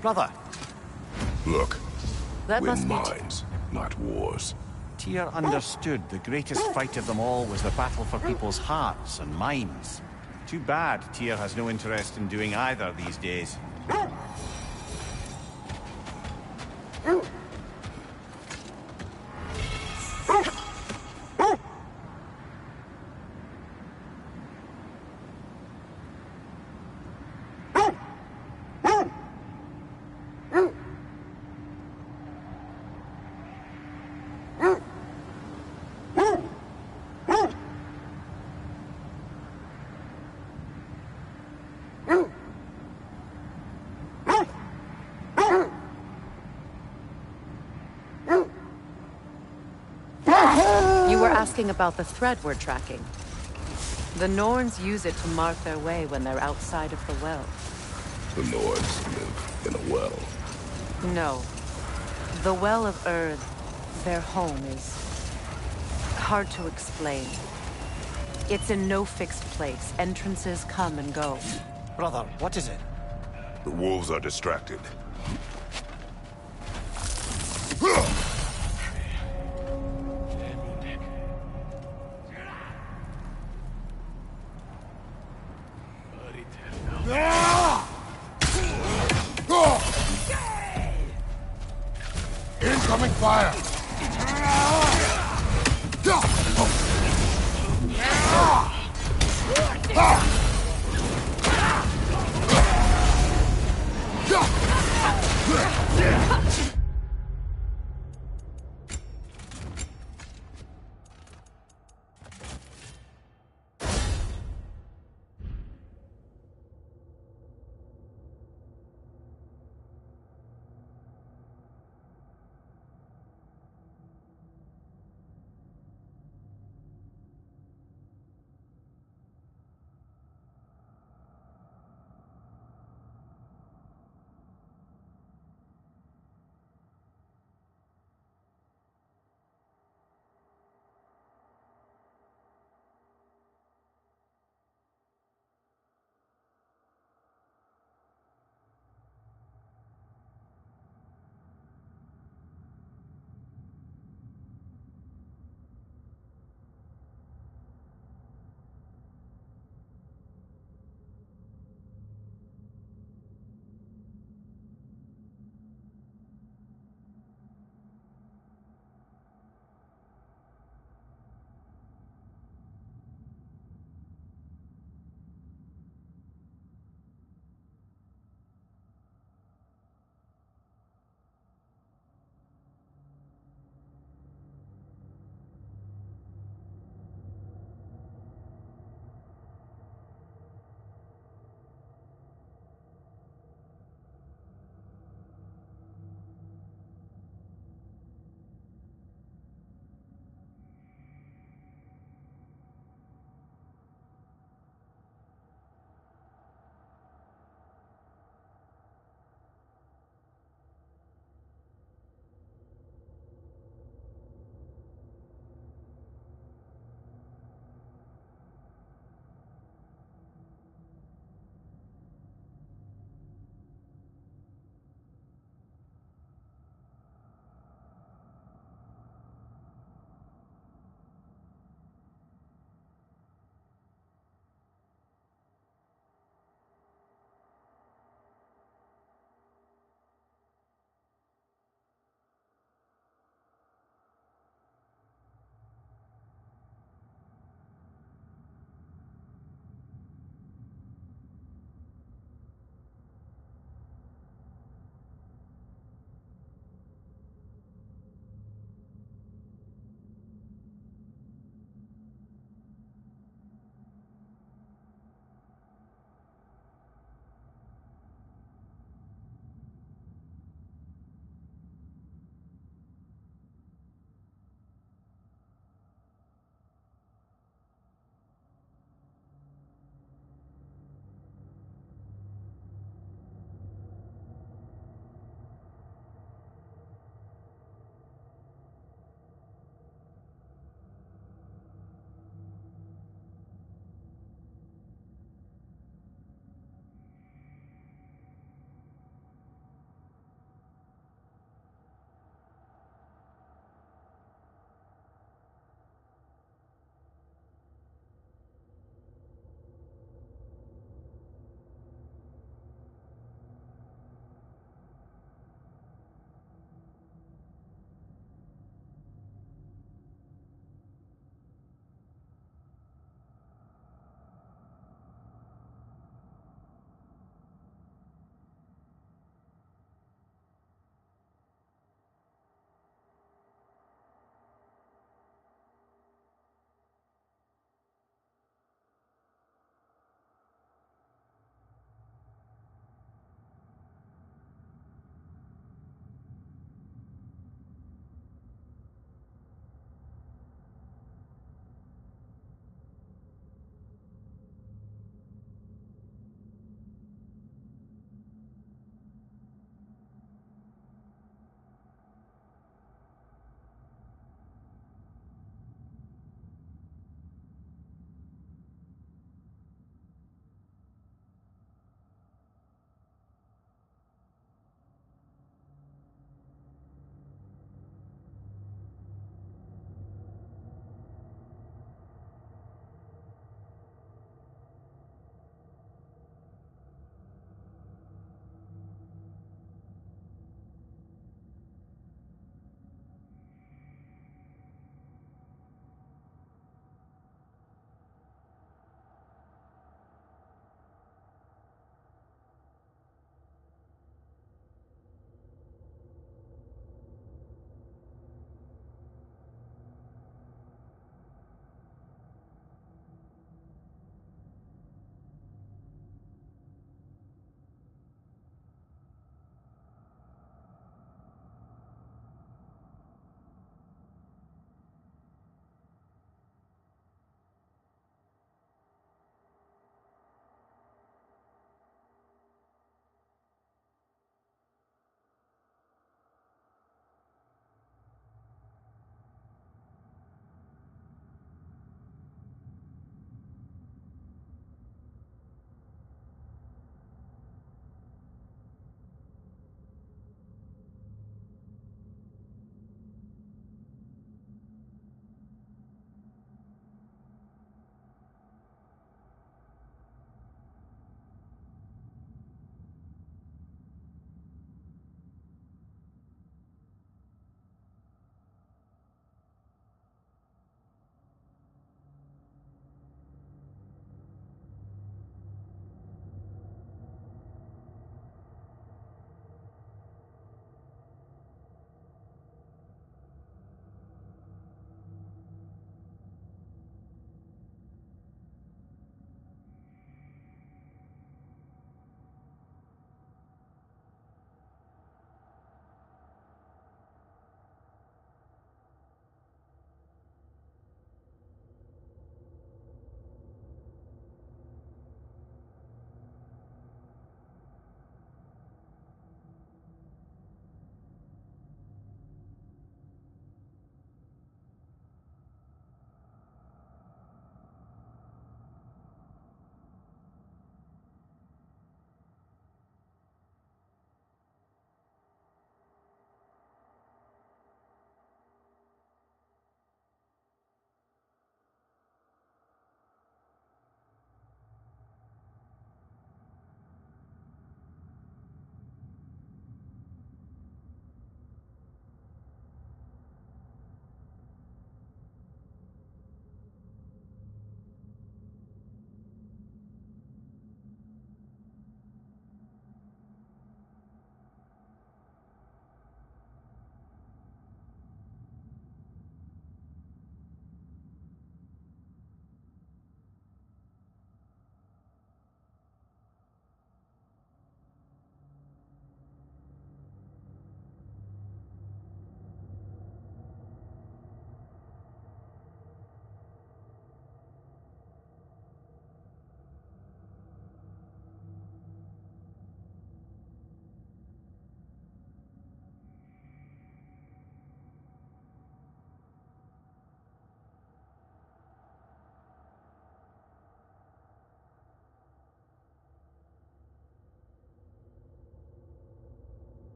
Speaker 8: Brother.
Speaker 9: Look,
Speaker 10: That
Speaker 9: we're
Speaker 10: must be...
Speaker 9: mines, not wars.
Speaker 8: Tyr understood the greatest fight of them all was the battle for people's hearts and minds. Too bad Tyr has no interest in doing either these days.
Speaker 10: You were asking about the thread we're tracking. The Norns use it to mark their way when they're outside of the well.
Speaker 9: The Nords live in a well.
Speaker 10: No. The Well of Earth, their home, is hard to explain. It's in no fixed place. Entrances come and go.
Speaker 8: Brother, what is it?
Speaker 9: The wolves are distracted.
Speaker 3: Incoming fire!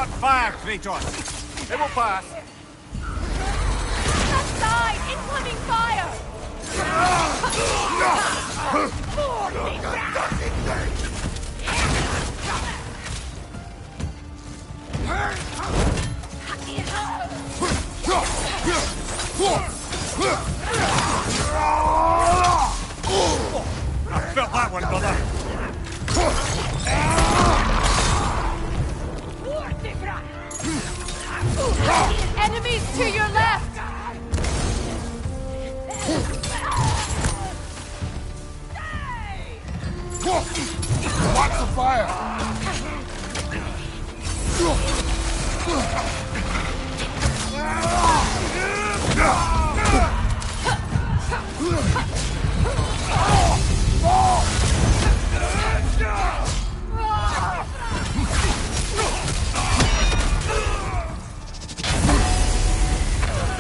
Speaker 8: not fire, Kratos. It will pass.
Speaker 13: Left side! Incoming fire!
Speaker 8: I felt that one, brother.
Speaker 13: Enemies to your left!
Speaker 5: Watch the fire!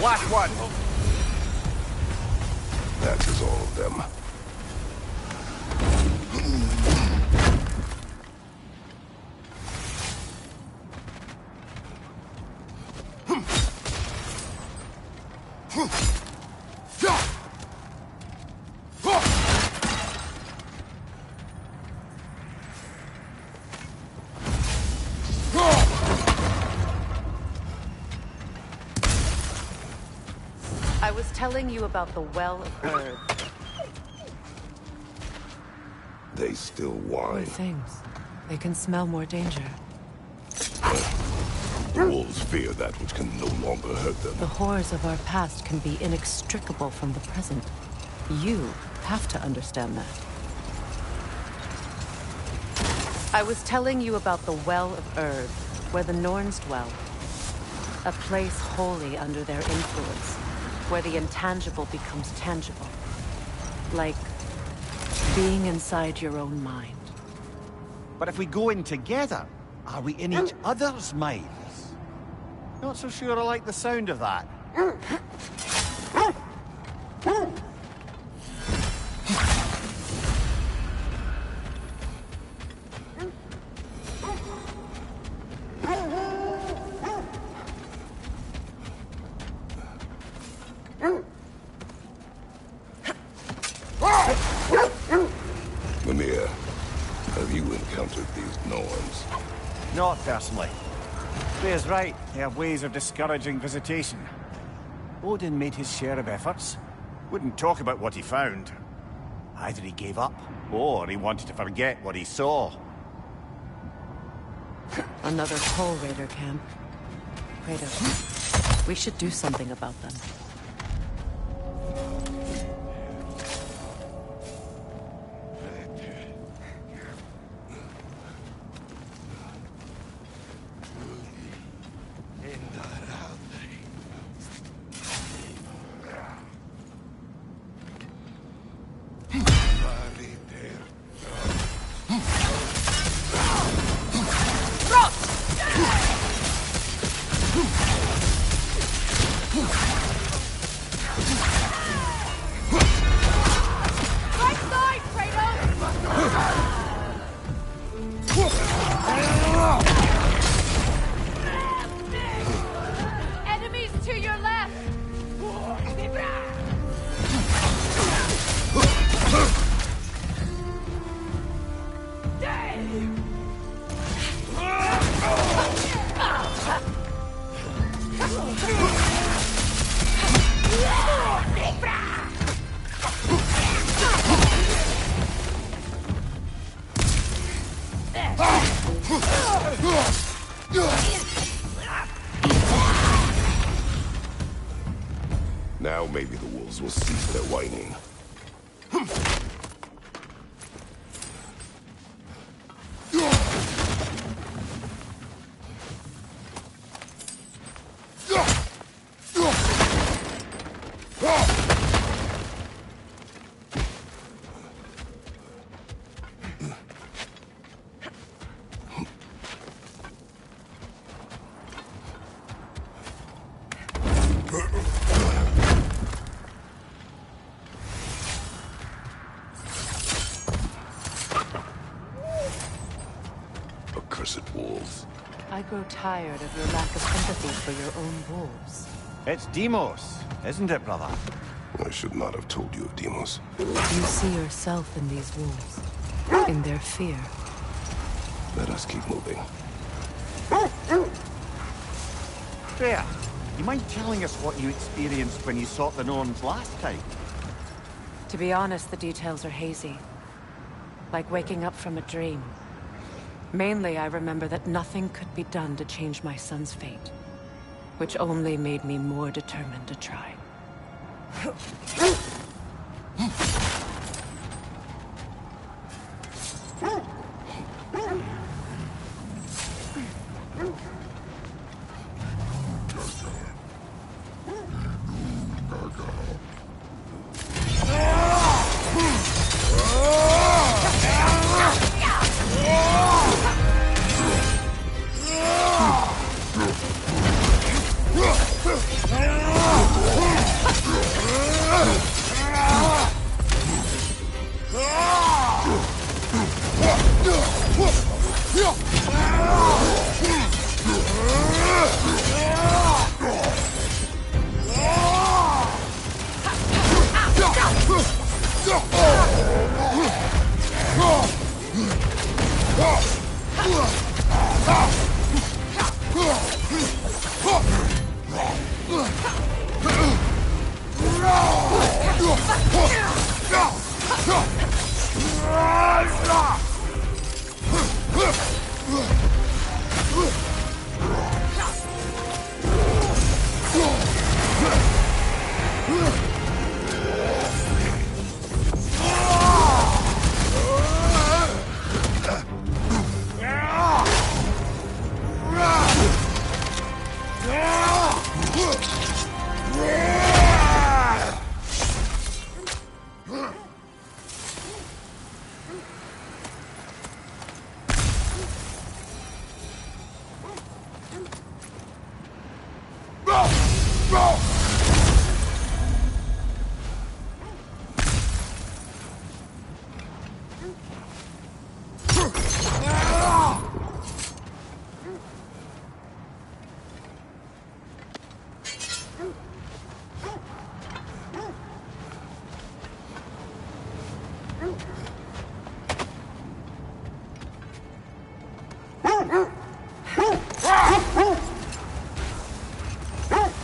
Speaker 8: Last one.
Speaker 9: That is all of them.
Speaker 10: I was telling you about the Well of Earth.
Speaker 9: They still whine.
Speaker 10: Things. They can smell more danger.
Speaker 9: The wolves fear that which can no longer hurt them.
Speaker 10: The horrors of our past can be inextricable from the present. You have to understand that. I was telling you about the Well of Earth, where the Norns dwell. A place wholly under their influence, where the intangible becomes tangible. Like being inside your own mind.
Speaker 8: But if we go in together, are we in each other's minds? Not so sure I like the sound of that.
Speaker 9: Mimir, have you encountered these Norns?
Speaker 8: Not personally. Freya's right. They have ways of discouraging visitation. Odin made his share of efforts. Wouldn't talk about what he found. Either he gave up, or he wanted to forget what he saw.
Speaker 10: Another Pole Raider camp. Kratos, we should do something about them.
Speaker 13: Enemies to your left!
Speaker 9: Now maybe the wolves will cease their whining. wolves.
Speaker 10: I grow tired of your lack of empathy for your own wolves.
Speaker 8: It's Demos, isn't it, brother?
Speaker 9: I should not have told you of Demos.
Speaker 10: You see yourself in these wolves, in their fear.
Speaker 9: Let us keep moving.
Speaker 8: Freya, you mind telling us what you experienced when you sought the Norns last time?
Speaker 10: To be honest, the details are hazy. Like waking up from a dream. Mainly, I remember that nothing could be done to change my son's fate. Which only made me more determined to try.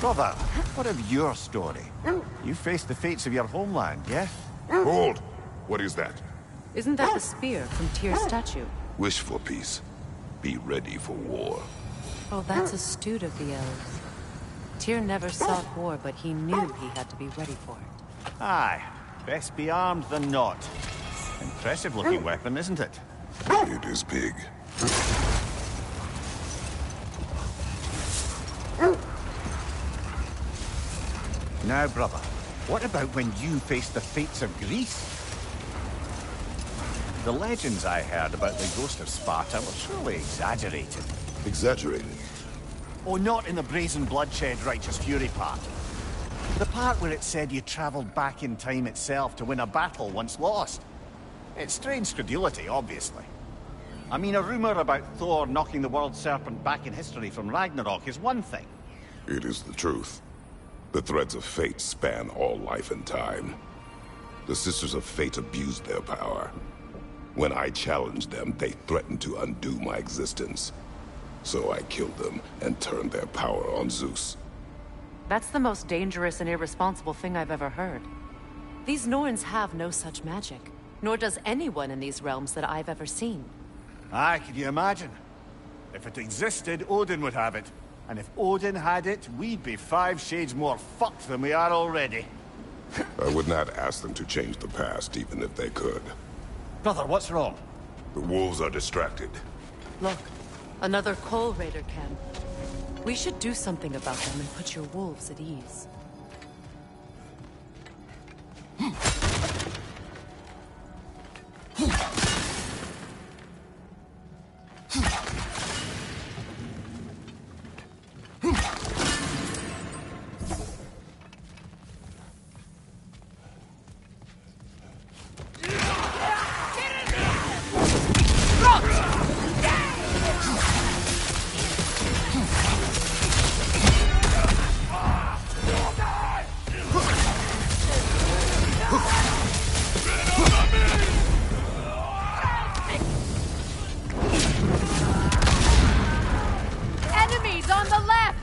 Speaker 8: Brother, what of your story? You faced the fates of your homeland, yeah?
Speaker 9: Hold! What is that?
Speaker 10: Isn't that the spear from Tyr's statue?
Speaker 9: Wish for peace. Be ready for war.
Speaker 10: Oh, that's astute of the elves. Tyr never sought war, but he knew he had to be ready for it.
Speaker 8: Aye. Best be armed than not. Impressive looking weapon, isn't it?
Speaker 9: It is big.
Speaker 8: Now, brother, what about when you faced the fates of Greece? The legends I heard about the ghost of Sparta were surely exaggerated.
Speaker 9: Exaggerated?
Speaker 8: Oh, not in the brazen bloodshed righteous fury part. The part where it said you traveled back in time itself to win a battle once lost. It's strange credulity, obviously. I mean, a rumor about Thor knocking the world serpent back in history from Ragnarok is one thing.
Speaker 9: It is the truth. The threads of fate span all life and time. The Sisters of Fate abused their power. When I challenged them, they threatened to undo my existence. So I killed them and turned their power on Zeus.
Speaker 10: That's the most dangerous and irresponsible thing I've ever heard. These Norns have no such magic, nor does anyone in these realms that I've ever seen.
Speaker 8: Aye, can you imagine? If it existed, Odin would have it. And if Odin had it, we'd be 5 shades more fucked than we are already.
Speaker 9: I would not ask them to change the past, even if they could.
Speaker 8: Brother, what's wrong?
Speaker 9: The wolves are distracted.
Speaker 10: Look, another Coal Raider camp. We should do something about them and put your wolves at ease.
Speaker 13: Enemies on the left!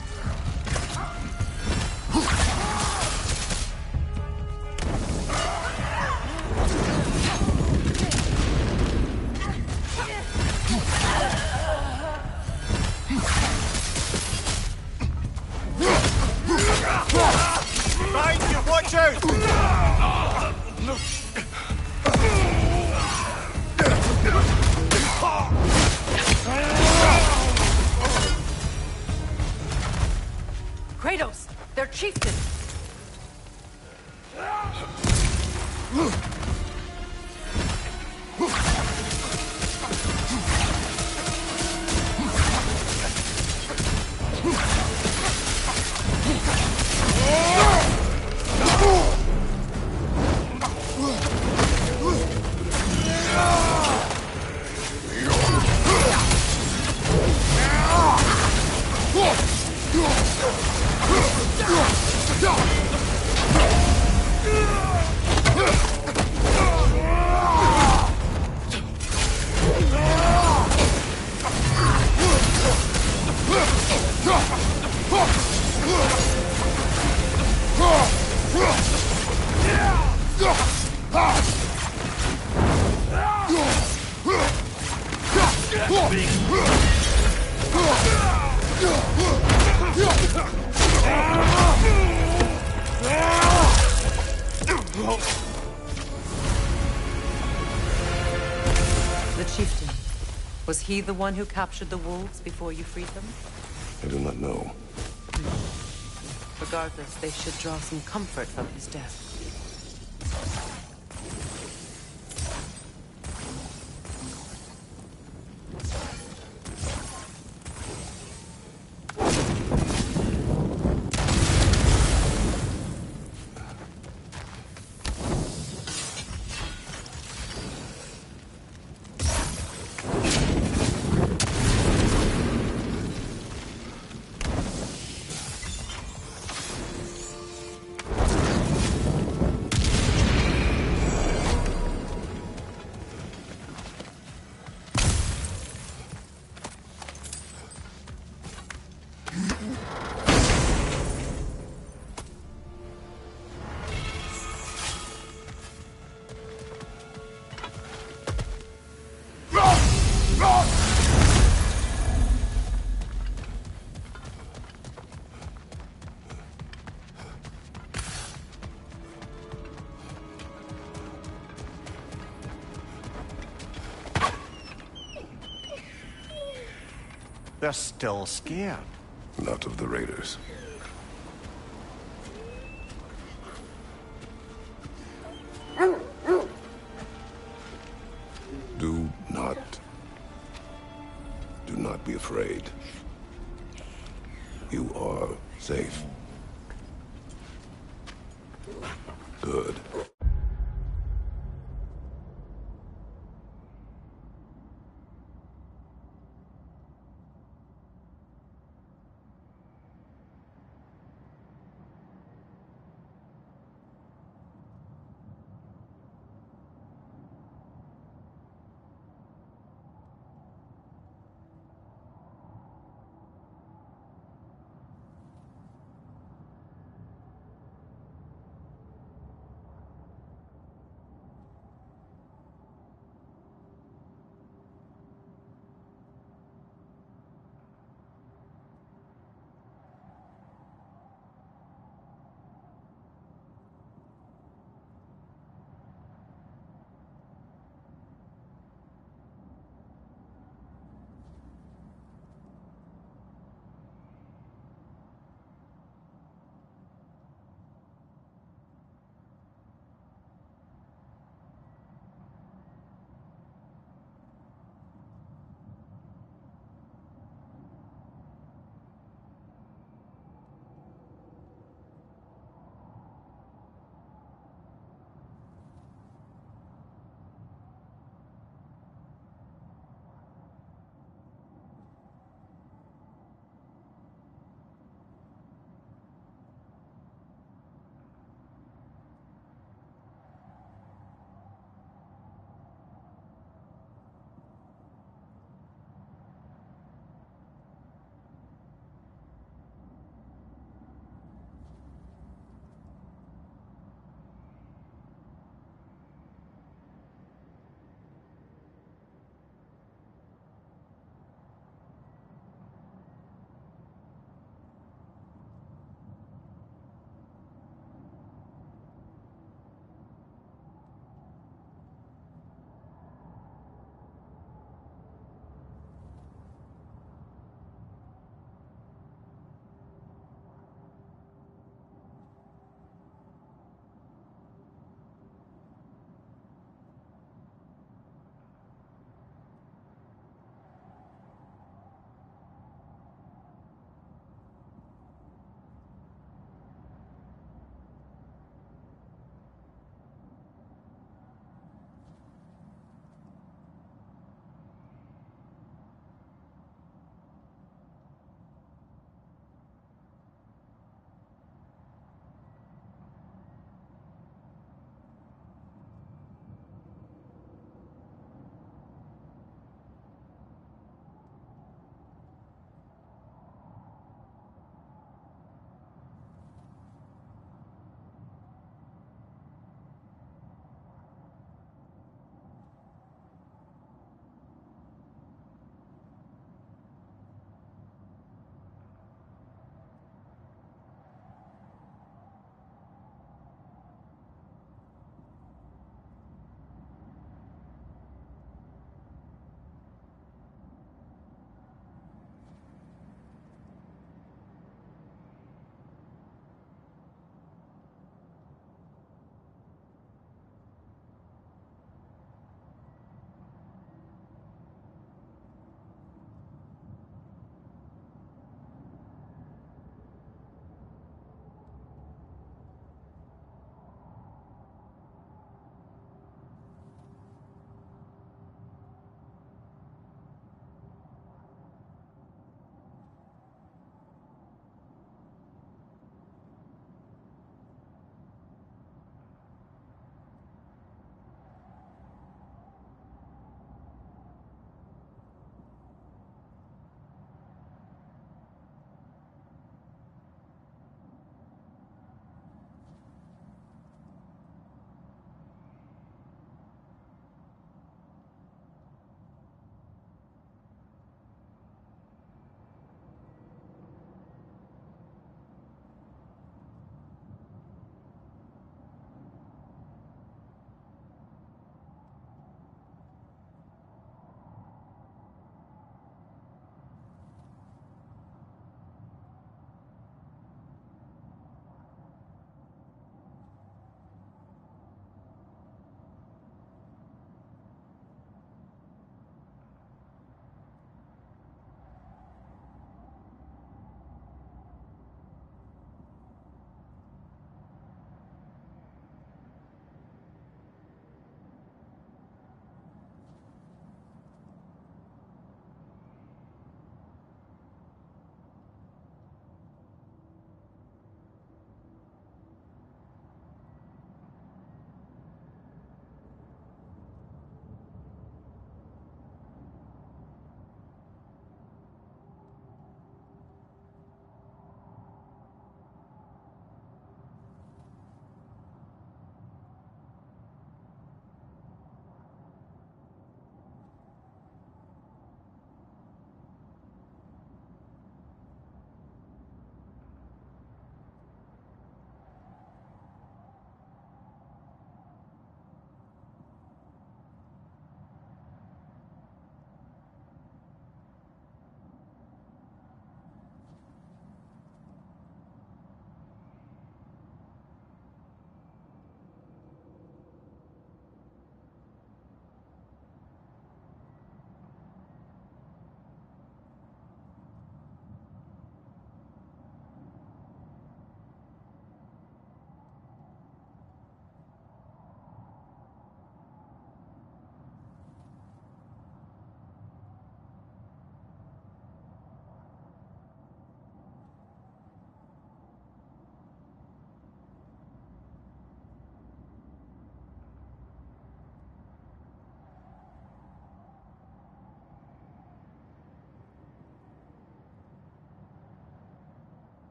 Speaker 8: Behind you, watch out!
Speaker 10: Kratos! They're chieftain! The chieftain. Was he the one who captured the wolves before you freed them?
Speaker 9: I do not know.
Speaker 10: Regardless, they should draw some comfort from his death.
Speaker 8: They're still scared.
Speaker 9: Not of the raiders. Do not be afraid. You are safe. Good.